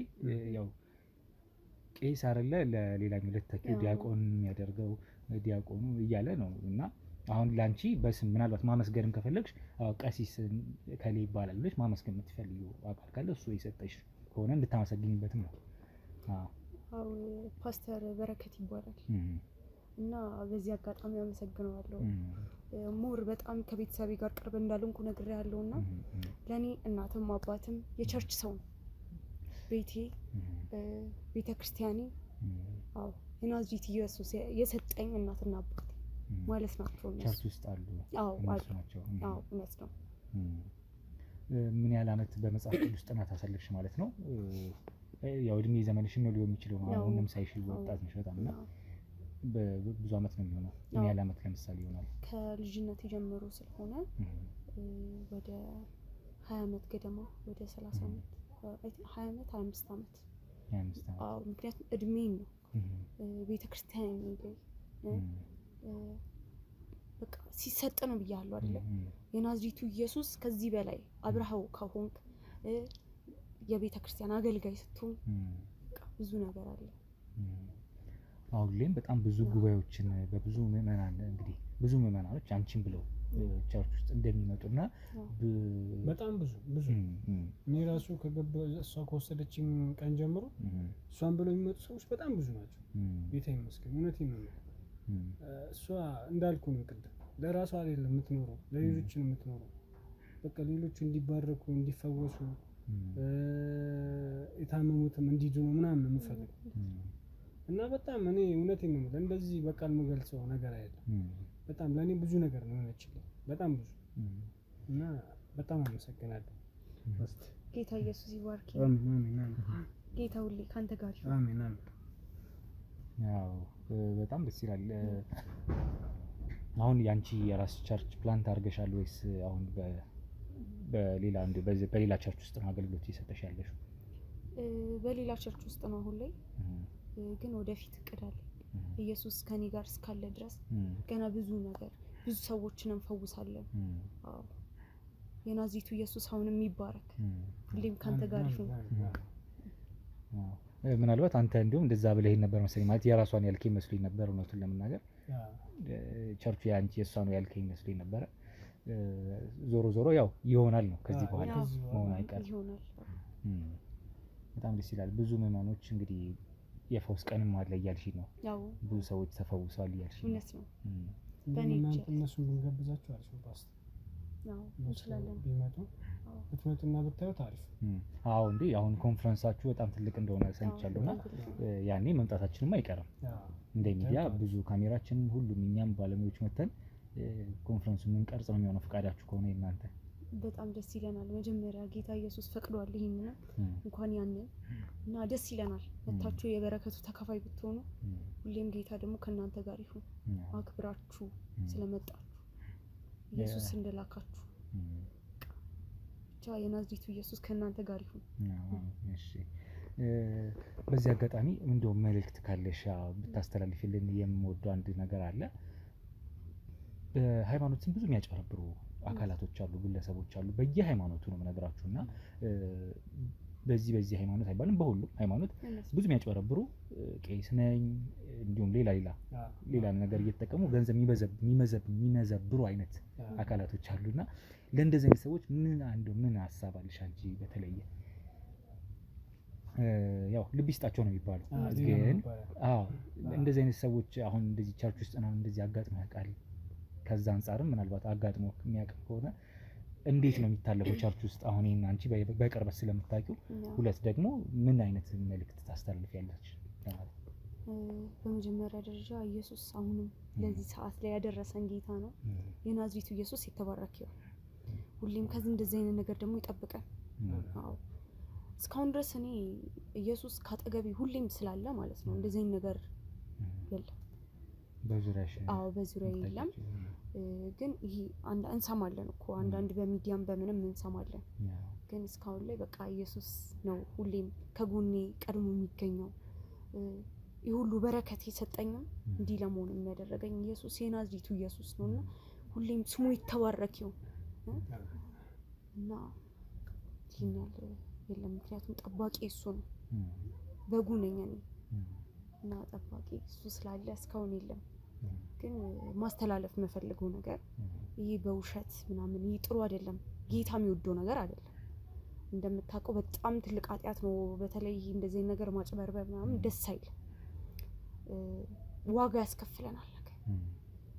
ያው ቄስ አይደለ ለሌላኛው ለተተኪው ዲያቆን የሚያደርገው ዲያቆኑ እያለ ነው። እና አሁን ላንቺ በስም ምናልባት ማመስገንም ከፈለግሽ ቀሲስ ከሌ ይባላል ብለሽ ማመስገን የምትፈልጊው አካል ካለ እሱ የሰጠሽ ከሆነ እንድታመሰግኝበትም ነው። አዎ ፓስተር በረከት ይባላል እና በዚህ አጋጣሚ አመሰግነዋለሁ። ሞር በጣም ከቤተሰቤ ጋር ቅርብ እንዳልንኩ ነግሬያለሁና ለኔ እናትም አባትም የቸርች ሰው ነው። ቤቴ ቤተክርስቲያኔ አዎ የናዝሬቱ ኢየሱስ የሰጠኝ እናትና አባቴ ማለት ናቸው። ቸርች ውስጥ አሉ። አዎ ናቸው። አዎ እውነት ነው። ምን ያህል አመት በመጽሐፍ ቅዱስ ጥናት አሳለፍሽ ማለት ነው? ያው እድሜ ዘመንሽ ነው ሊሆን የሚችለው አሁንም ሳይሽ ወጣት ነሽ በጣም እና በብዙ አመት ነው የሚሆነው። ምን ያህል አመት ለምሳሌ ይሆናል? ከልጅነት ጀምሮ ስለሆነ ወደ 20 አመት ገደማ ወደ 30 አመት 20 አመት 25 አመት። አዎ ምክንያቱም እድሜን ነው ቤተክርስቲያን ላይ በቃ ሲሰጥ ነው ብያለሁ አይደለ? የናዝሬቱ ኢየሱስ ከዚህ በላይ አብረሃው ከሆንክ የቤተክርስቲያን አገልጋይ ስትሆን ብዙ ነገር አለ። አሁን ላይም በጣም ብዙ ጉባኤዎችን በብዙ ምዕመናን እንግዲህ ብዙ ምዕመናኖች አንቺን ብለው ቸርች ውስጥ እንደሚመጡና በጣም ብዙ እኔ ራሱ ከገባሁ እሷ ከወሰደችኝ ቀን ጀምሮ እሷን ብለው የሚመጡ ሰዎች በጣም ብዙ ናቸው። ጌታ ይመስገን። እውነቴን ነው። እሷ እንዳልኩ ነው ቅድም ለራሷ አይደለም የምትኖረው፣ ለሌሎች ነው የምትኖረው። በቃ ሌሎቹ እንዲባረኩ እንዲፈወሱ የታመሙትም እንዲድኑ ምናምን የምፈልገው እና በጣም እኔ እውነቴን ነው የምልህ እንደዚህ በቃል የምገልጸው ነገር አይደለም። በጣም ለእኔ ብዙ ነገር ነው የሆነችልኝ፣ በጣም ብዙ እና በጣም አመሰግናለሁ። ጌታ ኢየሱስ ይባርክ። ጌታ ሁሌ ካንተ ጋር ይሁን። አሜን አሜን። ያው በጣም ደስ ይላል። አሁን ያንቺ የራስ ቸርች ፕላንት አድርገሻል ወይስ አሁን በሌላ ቸርች ውስጥ ነው አገልግሎት እየሰጠሽ ያለሽው? በሌላ ቸርች ውስጥ ነው አሁን ላይ፣ ግን ወደፊት እቅድ አለ። ኢየሱስ ከኔ ጋር እስካለ ድረስ ገና ብዙ ነገር ብዙ ሰዎችን እንፈውሳለን። አዎ የናዝሬቱ ኢየሱስ አሁንም ይባረክ፣ ሁሌም ካንተ ጋር ይሁን። ምናልባት አንተ እንዲሁም እንደዛ ብለህ ነበር መሰለኝ፣ ማለት የራሷን ያልከኝ መስሎኝ ነበር። እውነቱን ለመናገር ቸርቹ ያንቺ የሷ ነው ያልከኝ መስሎኝ ነበር። ዞሮ ያው ይሆናል ነው ከዚህ በኋላ መሆን አይቀርም ይሆናል። በጣም ደስ ይላል። ብዙ ምዕመናኖች እንግዲህ የፈውስ ቀንም አለ እያልሽ ነው። ያው ብዙ ሰዎች ተፈውሰዋል እያልሽ ነው። እውነት ነው። እነሱን ብንጋብዛቸው አሪፍ ነው። ፓስት ያው እንችላለን ቢመጡ ብትመጡና ብታዩት አሪፍ። አዎ እንዴ አሁን ኮንፈረንሳችሁ በጣም ትልቅ እንደሆነ ሰምቻለሁና ያኔ መምጣታችንም አይቀርም። እንደ ሚዲያ ብዙ ካሜራችን ሁሉም እኛም ባለሙያዎች መተን ኮንፈረንሱን ምን ቀርጽ ነው የሚሆነው ፈቃዳችሁ ከሆነ እናንተ በጣም ደስ ይለናል። መጀመሪያ ጌታ ኢየሱስ ፈቅዷል ይሄንን እንኳን ያንን እና ደስ ይለናል። መታችሁ የበረከቱ ተካፋይ ብትሆኑ ሁሌም ጌታ ደግሞ ከእናንተ ጋር ይሁን። አክብራችሁ ስለመጣችሁ ኢየሱስ እንደላካችሁ ብቻ የናዝሬቱ ኢየሱስ ከእናንተ ጋር ይሁን። እሺ በዚህ አጋጣሚ እንደው መልእክት ካለሽ ብታስተላልፊልን የምወደው አንድ ነገር አለ። በሃይማኖትም ብዙ የሚያጨረብሩ አካላቶች አሉ፣ ግለሰቦች አሉ። በየሃይማኖቱ ነው የምነግራችሁና በዚህ ሃይማኖት አይባልም፣ በሁሉም ሃይማኖት ብዙ የሚያጨረብሩ ቄስ ነኝ እንዲሁም ሌላ ነገር እየተጠቀሙ ገንዘብ የሚመዘብሩ አይነት አካላቶች አሉና ለእንደዚህ አይነት ሰዎች ምን ሀሳብ አለሽ አንቺ? በተለየ ያው ልብ ይስጣቸው ነው የሚባለው፣ ግን እንደዚህ አይነት ሰዎች አሁን እንደዚህ ቸርች ውስጥ ነው እንደዚህ አጋጥሞ ያውቃል? ከዛ አንፃርም ምናልባት አጋጥሞ የሚያውቅ ከሆነ እንዴት ነው የሚታለፈው ቸርች ውስጥ? አሁን ይሄን አንቺ በቅርበት ስለምታውቂው፣ ሁለት ደግሞ ምን አይነት መልእክት ታስተላልፊያለሽ ለማለት? በመጀመሪያ ደረጃ ኢየሱስ አሁንም ለዚህ ሰዓት ላይ ያደረሰን ጌታ ነው። የናዝሬቱ ኢየሱስ የተባረከ ይሁን። ሁሌም ከዚህ እንደዚህ አይነት ነገር ደግሞ ይጠብቀን። አዎ እስካሁን ድረስ እኔ ኢየሱስ ካጠገቤ ሁሌም ስላለ ማለት ነው እንደዚህ አይነት ነገር የለም በዙሪያሽ። አዎ በዙሪያ የለም። ግን ይሄ እንሰማለን እኮ አንዳንድ በሚዲያም በምንም እንሰማለን። ግን እስካሁን ላይ በቃ ኢየሱስ ነው ሁሌም ከጎኔ ቀድሞ የሚገኘው። ይህ ሁሉ በረከት የሰጠኝም እንዲህ ለመሆን የሚያደረገኝ ኢየሱስ የናዝሬቱ ኢየሱስ ነውና ሁሌም ስሙ ይተባረክ ይሁን እና ይህኛል የለም። ምክንያቱም ጠባቂ እሱ ነው፣ በጉ ነኝ እኔ እና ጠባቂ እሱ ስላለ እስካሁን የለም። ግን ማስተላለፍ የምፈልገው ነገር ይሄ በውሸት ምናምን ይሄ ጥሩ አይደለም። ጌታ የሚወደው ነገር አይደለም። እንደምታውቀው በጣም ትልቅ ኃጢአት ነው። በተለይ እንደዚህ ነገር ማጭበርበር ምናምን ደስ አይልም። ዋጋ ያስከፍለናል። ነገር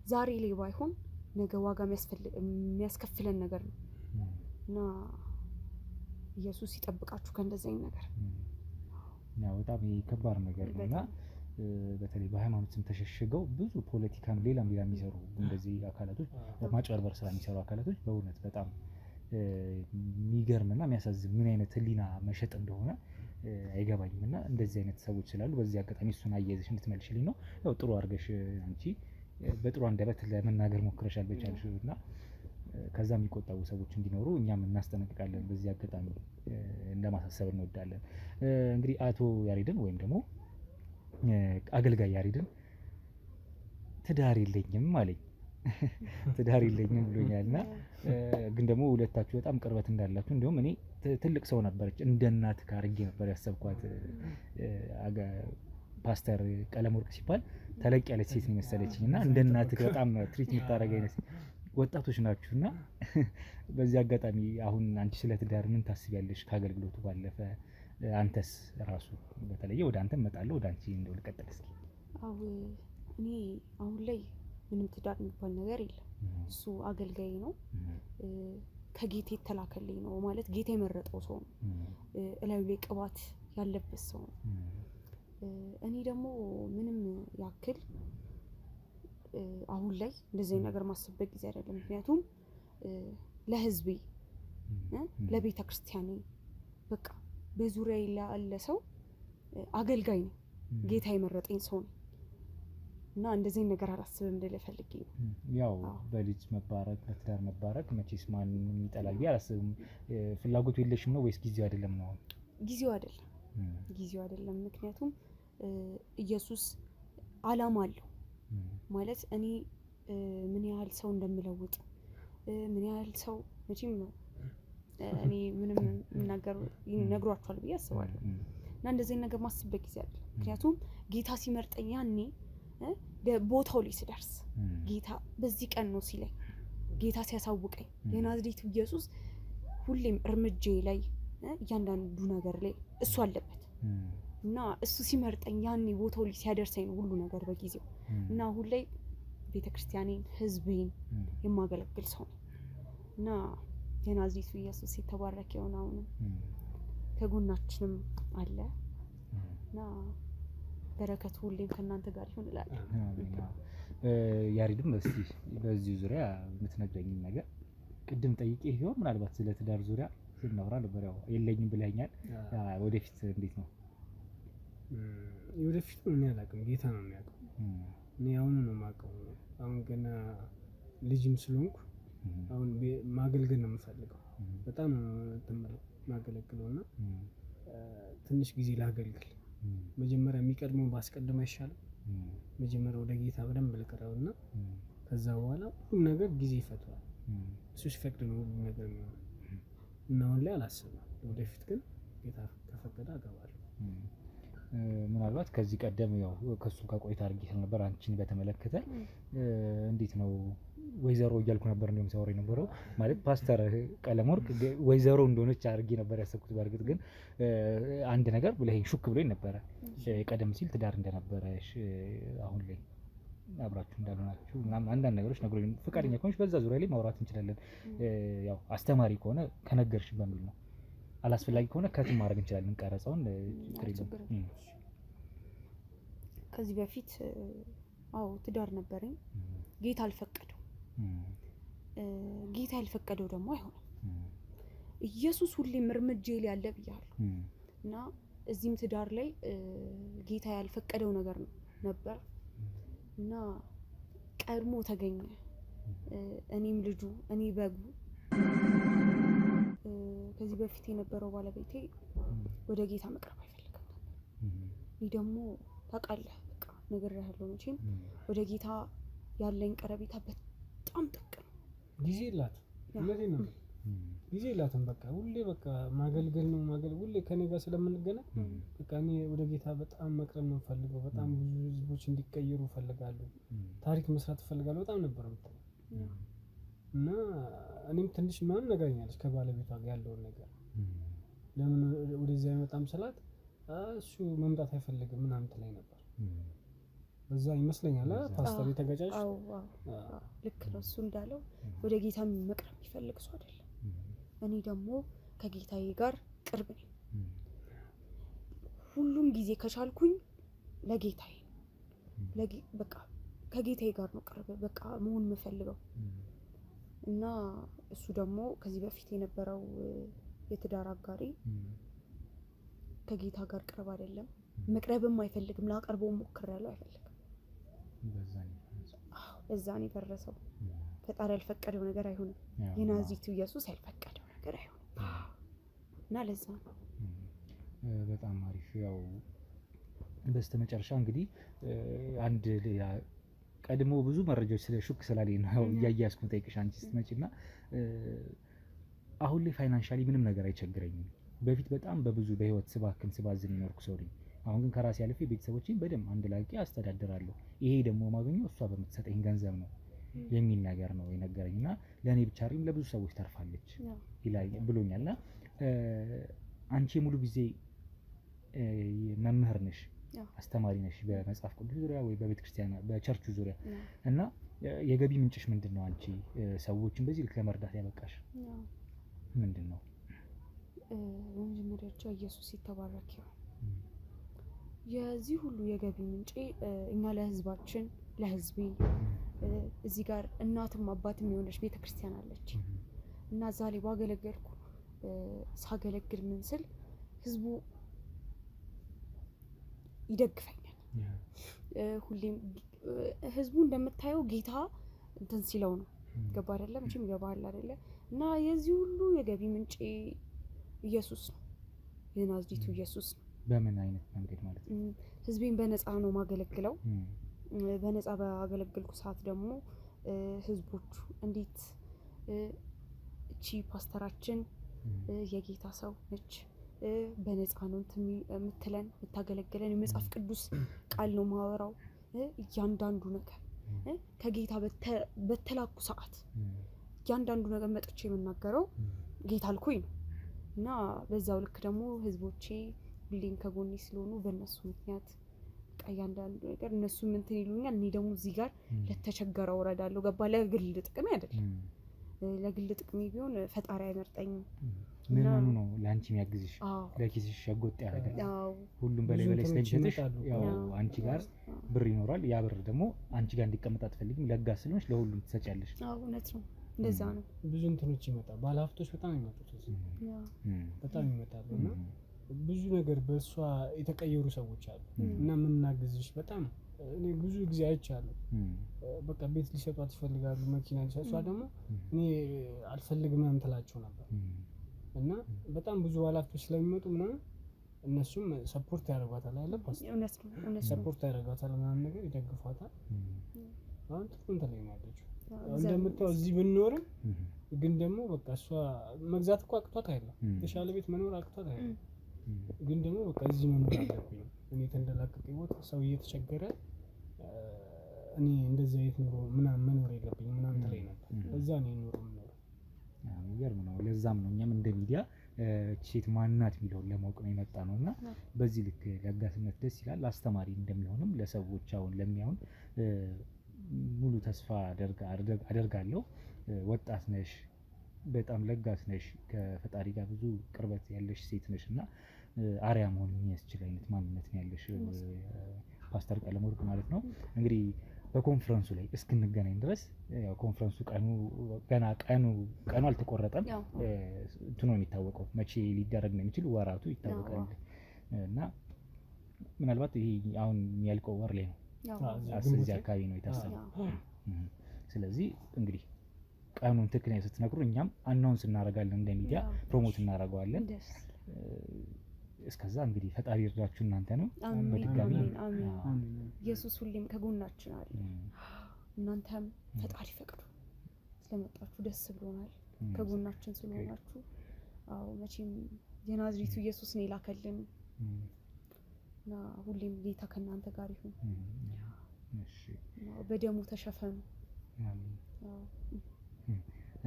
ዛሬ ላይ ባይሆን ነገ ዋጋ የሚያስከፍለን ነገር ነው እና ኢየሱስ ይጠብቃችሁ ከእንደዚህ አይነት ነገር። ያው በጣም ከባድ ነገር ነውና በተለይ በሃይማኖትም ተሸሽገው ብዙ ፖለቲካም ሌላም የሚሰሩ እንደዚህ አካላቶች ማጭበርበር ስራ የሚሰሩ አካላቶች በእውነት በጣም የሚገርምና የሚያሳዝን ምን አይነት ህሊና መሸጥ እንደሆነ አይገባኝም። እና እንደዚህ አይነት ሰዎች ስላሉ በዚህ አጋጣሚ እሱን አያይዘሽ እንድትመልሽልኝ ነው። ያው ጥሩ አድርገሽ አንቺ በጥሩ አንደበት ለመናገር ሞክረሻል በቻልሽው እና ከዛ የሚቆጠቡ ሰዎች እንዲኖሩ እኛም እናስጠነቅቃለን። በዚህ አጋጣሚ ለማሳሰብ እንወዳለን። እንግዲህ አቶ ያሬድን ወይም ደግሞ አገልጋይ ያሬድን ትዳር የለኝም አለኝ። ትዳር የለኝም ብሎኛል። እና ግን ደግሞ ሁለታችሁ በጣም ቅርበት እንዳላችሁ እንዲሁም እኔ ትልቅ ሰው ነበረች እንደ እናት አድርጌ ነበር ያሰብኳት። ፓስተር ቀለመወርቅ ሲባል ተለቅ ያለች ሴት ነው መሰለችኝ እና እንደ እናት በጣም ትሪት የምታደርገኝ አይነት ወጣቶች ናችሁ። እና በዚህ አጋጣሚ አሁን አንቺ ስለ ትዳር ምን ታስቢያለሽ ከአገልግሎቱ ባለፈ? አንተስ ራሱ በተለየ ወደ አንተ እመጣለሁ፣ ወደ አንቺ እንደው ልቀጥል እስኪ። አው እኔ አሁን ላይ ምንም ትዳር የሚባል ነገር የለም። እሱ አገልጋይ ነው፣ ከጌታ የተላከልኝ ነው ማለት ጌታ የመረጠው ሰው ነው፣ እላዩ ላይ ቅባት ያለበት ሰው ነው። እኔ ደግሞ ምንም ያክል አሁን ላይ እንደዚህ ነገር ማሰብበት ጊዜ አይደለም። ምክንያቱም ለህዝቤ ለቤተ ክርስቲያኔ በቃ በዙሪያ ያለ ሰው አገልጋይ ነው፣ ጌታ የመረጠኝ ሰው ነው እና እንደዚህ ነገር አላስብም ልል ፈልጌ ነው። ያው በልጅ መባረክ በትዳር መባረክ መቼስ ማንም ይጠላል ብዬ አላስብም። ፍላጎቱ የለሽም ነው ወይስ ጊዜው አይደለም ነው? ጊዜው አይደለም፣ ጊዜው አይደለም። ምክንያቱም ኢየሱስ አላማ አለው ማለት እኔ ምን ያህል ሰው እንደምለውጥ ምን ያህል ሰው መቼም እኔ ምንም የምናገር ይነግሯቸዋል ብዬ አስባለሁ እና እንደዚህ ነገር ማስበብ ጊዜ አይደለም። ምክንያቱም ጌታ ሲመርጠኝ ያኔ ቦታው ላይ ስደርስ ጌታ በዚህ ቀን ነው ሲለኝ ጌታ ሲያሳውቀኝ የናዝሬቱ ኢየሱስ ሁሌም እርምጃዬ ላይ እያንዳንዱ ነገር ላይ እሱ አለበት እና እሱ ሲመርጠኝ ያኔ ቦታው ላይ ሲያደርሰኝ ነው ሁሉ ነገር በጊዜው እና አሁን ላይ ቤተክርስቲያኔን ህዝቤን የማገለግል ሰው ነኝ እና የናዝሬቱ ኢየሱስ የተባረከ ይሁን። አሁንም ከጎናችንም አለ እና በረከቱ ሁሌም ከእናንተ ጋር ይሁን እላለሁ። ያሬድም እስቲ በዚህ ዙሪያ የምትነግረኝ ነገር ቅድም ጠይቄ ይሆን ምናልባት ስለ ትዳር ዙሪያ ስናወራ ነበር። ያው የለኝም ብለኛል። ወደፊት እንዴት ነው? ወደፊት እኔ አላውቅም፣ ጌታ ነው የሚያውቀው። እኔ አሁን ነው የማውቀው። አሁን ገና ልጅም ስለሆንኩ አሁን ማገልገል ነው የምፈልገው። በጣም ነው ማገለግለው እና ትንሽ ጊዜ ላገልግል። መጀመሪያ የሚቀድመው ባስቀድም አይሻልም? መጀመሪያ ወደ ጌታ በደንብ ልቅረብና ከዛ በኋላ ሁሉም ነገር ጊዜ ይፈታዋል። እሱ ሲፈቅድ ነው ሁሉም ነገር የሚሆነው እና አሁን ላይ አላስብም። ወደፊት ግን ጌታ ከፈቀደ አገባለሁ። ምናልባት ከዚህ ቀደም ያው ከሱ ጋር ቆይታ አድርጌ ስለነበር አንቺን በተመለከተ እንዴት ነው ወይዘሮ እያልኩ ነበር እንደውም ሲያወራ የነበረው ማለት ፓስተር ቀለመወርቅ ወይዘሮ እንደሆነች አድርጌ ነበር ያሰብኩት። በእርግጥ ግን አንድ ነገር ብለኸኝ ሹክ ብሎኝ ነበረ። ቀደም ሲል ትዳር እንደነበረሽ አሁን ላይ አብራችሁ እንዳልሆናችሁ ምናምን አንዳንድ ነገሮች ነግሮኝ፣ ፈቃደኛ ከሆንሽ በዛ ዙሪያ ላይ ማውራት እንችላለን። ያው አስተማሪ ከሆነ ከነገርሽ በሚል ነው። አላስፈላጊ ከሆነ ከትም ማድረግ እንችላለን ቀረጻውን። ከዚህ በፊት አዎ ትዳር ነበረኝ፣ ጌታ አልፈቀደው። ጌታ ያልፈቀደው ደግሞ አይሆንም። ኢየሱስ ሁሌም እርምጃዬ ላይ አለ ብያለሁ እና እዚህም ትዳር ላይ ጌታ ያልፈቀደው ነገር ነበር እና ቀድሞ ተገኘ። እኔም ልጁ እኔ በጉ። ከዚህ በፊት የነበረው ባለቤቴ ወደ ጌታ መቅረብ አይፈልግም ነበር። እኔ ደግሞ ታውቃለህ በቃ ነግሬሃለሁ መቼም ወደ ጌታ ያለኝ ቀረቤታ በጣም ጥቅ ነው። ጊዜ የላትም፣ እውነቴን ነው። ጊዜ የላትም። በቃ ሁሌ በቃ ማገልገል ነው ማገልገል። ሁሌ ከኔ ጋር ስለምንገናኝ በቃ እኔ ወደ ጌታ በጣም መቅረብ ነው ፈልገው። በጣም ብዙ ህዝቦች እንዲቀየሩ ፈልጋለሁ። ታሪክ መስራት ፈልጋለሁ። በጣም ነበር የምትለው እና እኔም ትንሽ ምናምን ነግራኛለች ከባለቤቷ ጋር ያለውን ነገር ለምን ወደዚያ አይመጣም ስላት እሱ መምጣት አይፈልግም ምናምን ትለኝ ነበር። በዛ ይመስለኛል ፓስተር የተገጫጭ። አዎ ልክ ነው። እሱ እንዳለው ወደ ጌታ መቅረብ የሚፈልግ ሰው አይደለም። እኔ ደግሞ ከጌታዬ ጋር ቅርብ ነኝ። ሁሉም ጊዜ ከቻልኩኝ ለጌታዬ በቃ ከጌታዬ ጋር ነው ቅርብ በቃ መሆን የምፈልገው እና እሱ ደግሞ ከዚህ በፊት የነበረው የትዳር አጋሪ ከጌታ ጋር ቅርብ አይደለም፣ መቅረብም አይፈልግም። ላቀርበው ሞክሬያለሁ፣ አይፈልግም። በዛ ነው የፈረሰው። ፈጣሪ ያልፈቀደው ነገር አይሆንም። የናዝሬቱ ኢየሱስ ያልፈቀደው ነገር አይሆንም እና ለዛ ነው። በጣም አሪፍ። ያው በስተመጨረሻ እንግዲህ አንድ ቀድሞ ብዙ መረጃዎች ስለ ሹክ ስላለኝ ነው እያያዝኩ ጠይቅሽ አንቺ ስትመጪና አሁን ላይ ፋይናንሻሊ ምንም ነገር አይቸግረኝም። በፊት በጣም በብዙ በህይወት ስባክን ስባዝን የኖርኩ ሰው ነኝ። አሁን ግን ከራሴ አልፌ ቤተሰቦቼን በደንብ አንድ ላቂ አስተዳድራለሁ። ይሄ ደግሞ ማገኘው እሷ በምትሰጠኝ ገንዘብ ነው የሚል ነገር ነው የነገረኝና ለእኔ ብቻ አይደለም ለብዙ ሰዎች ተርፋለች ይላል ብሎኛልና አንቺ ሙሉ ጊዜ መምህር ነሽ፣ አስተማሪ ነሽ በመጽሐፍ ቅዱስ ዙሪያ ወይ በቤተ ክርስቲያን በቸርቹ ዙሪያ እና የገቢ ምንጭሽ ምንድነው? አንቺ ሰዎችን በዚህ ልክ ለመርዳት ያበቃሽ ምንድነው? በመጀመሪያ ኢየሱስ የተባረከ ነው። የዚህ ሁሉ የገቢ ምንጭ እኛ ለህዝባችን ለህዝቤ እዚህ ጋር እናትም አባትም የሆነች ቤተክርስቲያን አለች እና እዛ ላይ ባገለገልኩ ሳገለግል ምን ስል ህዝቡ ይደግፈኛል። ሁሌም ህዝቡ እንደምታየው ጌታ እንትን ሲለው ነው ገባ አይደለም እቺም ይገባል አይደለ እና የዚህ ሁሉ የገቢ ምንጭ ኢየሱስ ነው፣ የናዝሬቱ ኢየሱስ ነው። በምን አይነት መንገድ ማለት ነው? ህዝቤን በነፃ ነው ማገለግለው። በነፃ ባገለገልኩ ሰዓት ደግሞ ህዝቦቹ እንዴት እቺ ፓስተራችን የጌታ ሰው ነች፣ በነፃ ነው የምትለን የምታገለግለን፣ የመጽሐፍ ቅዱስ ቃል ነው ማወራው፣ እያንዳንዱ ነገር ከጌታ በተላኩ ሰዓት እያንዳንዱ ነገር መጥቼ የምናገረው ጌታ አልኩኝ ነው እና በዛው ልክ ደግሞ ህዝቦቼ ሁሌም ከጎኔ ስለሆኑ በእነሱ ምክንያት እያንዳንዱ ነገር እነሱ እንትን ይሉኛል። እኔ ደግሞ እዚህ ጋር ለተቸገረው እረዳለሁ። ገባ ለግል ጥቅሜ አይደለም። ለግል ጥቅሜ ቢሆን ፈጣሪ አይመርጠኝም። ምንኑ ነው ለአንቺ የሚያግዝሽ ለኪስሽ ሸጎጥ ያደርጋል። ሁሉም በላይ በላይ ስለሚሰጥሽ ያው አንቺ ጋር ብር ይኖራል። ያ ብር ደግሞ አንቺ ጋር እንዲቀመጥ አትፈልጊም። ለጋስ ስለሆንሽ ለሁሉም ትሰጫለሽ። አዎ እውነት ነው። እንደዛ ነው። ብዙ እንትኖች ይመጣል። ባለሀብቶች በጣም ይመጣሉ በጣም ይመጣሉ እና ብዙ ነገር በእሷ የተቀየሩ ሰዎች አሉ እና ምናግዝሽ በጣም እኔ ብዙ ጊዜ አይቻለሁ። በቃ ቤት ሊሰጧት ይፈልጋሉ፣ መኪና ሊሰጧት፣ እሷ ደግሞ እኔ አልፈልግም ምናምን ትላቸው ነበር እና በጣም ብዙ ባለሀብቶች ስለሚመጡ ምናምን እነሱም ሰፖርት ያደርጓታል አለ እውነት ነው። ሰፖርት ያደርጓታል ምናምን ነገር ይደግፏታል። አሁን ጥሩ እንትን ላይ ነው ያለችው። እንደምታው እዚህ ብንኖርም ግን ደግሞ በቃ እሷ መግዛት እኮ አቅቷት አይደለም፣ የተሻለ ቤት መኖር አቅቷት አይደለም። ግን ደግሞ በቃ እዚህ መኖር አለብኝ እኔ ተንደላቀቀ ቦታ ሰው እየተቸገረ እኔ እንደዚህ አይነት ኑሮ ምናምን መኖር የለብኝም ምናምን ትለኝ ነበር። እዛ ነው ኑሮ የምኖረው። የሚገርም ነው። ለዛም ነው እኛም እንደ ሚዲያ ሴት ማናት የሚለውን ለማወቅ ነው የመጣ ነው እና በዚህ ልክ ለጋስነት ደስ ይላል። አስተማሪ እንደሚሆንም ለሰዎች አሁን ለሚያውን ሙሉ ተስፋ አደርጋለሁ። ወጣት ነሽ፣ በጣም ለጋስ ነሽ፣ ከፈጣሪ ጋር ብዙ ቅርበት ያለሽ ሴት ነሽ እና አርያ መሆን የሚያስችል አይነት ማንነት ነው ያለሽ ፓስተር ቀለመወርቅ ማለት ነው። እንግዲህ በኮንፈረንሱ ላይ እስክንገናኝ ድረስ ያው ኮንፈረንሱ ቀኑ አልተቆረጠም። እንትኑ ነው የሚታወቀው መቼ ሊደረግ ነው የሚችል ወራቱ ይታወቃል እና ምናልባት ይሄ አሁን የሚያልቀው ወር ላይ ነው እዚህ አካባቢ ነው የታሰበው። ስለዚህ እንግዲህ ቀኑን ትክክለኛ ስትነግሩ እኛም አናውንስ እናደርጋለን፣ እንደ ሚዲያ ፕሮሞት እናደርገዋለን። እስከዛ እንግዲህ ፈጣሪ ይርዳችሁ እናንተንም በድጋሚ ኢየሱስ ሁሌም ከጎናችን አለ። እናንተም ፈጣሪ ፈቅዱ ስለመጣችሁ ደስ ብሎናል፣ ከጎናችን ስለሆናችሁ። አዎ መቼም የናዝሬቱ ኢየሱስ ነው የላከልን እና ሁሌም ጌታ ከእናንተ ጋር ይሁን። በደሙ ተሸፈኑ።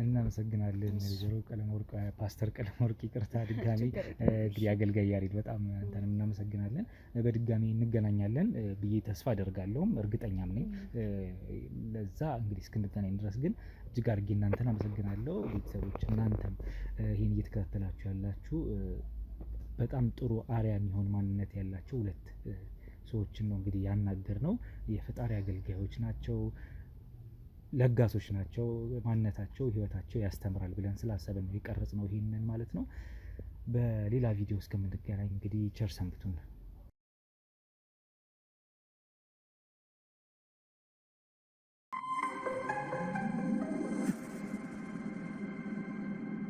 እናመሰግናለን ወይዘሮ ቀለመወርቅ ፓስተር ቀለመወርቅ ይቅርታ ድጋሚ እንግዲህ አገልጋይ ያሬድ በጣም አንተንም እናመሰግናለን። በድጋሚ እንገናኛለን ብዬ ተስፋ አደርጋለሁም እርግጠኛም ነኝ። ለዛ እንግዲህ እስክንገናኝ ድረስ ግን እጅግ አድርጌ እናንተን አመሰግናለሁ። ቤተሰቦች እናንተም ይሄን እየተከታተላችሁ ያላችሁ በጣም ጥሩ አርያ የሚሆን ማንነት ያላቸው ሁለት ሰዎችን ነው እንግዲህ ያናገርነው። የፈጣሪ አገልጋዮች ናቸው፣ ለጋሶች ናቸው። ማንነታቸው ህይወታቸው ያስተምራል ብለን ስላሰብን ነው የቀረጽነው ይሄንን ማለት ነው። በሌላ ቪዲዮ እስከምንገናኝ እንግዲህ ቸር ሰንብቱን።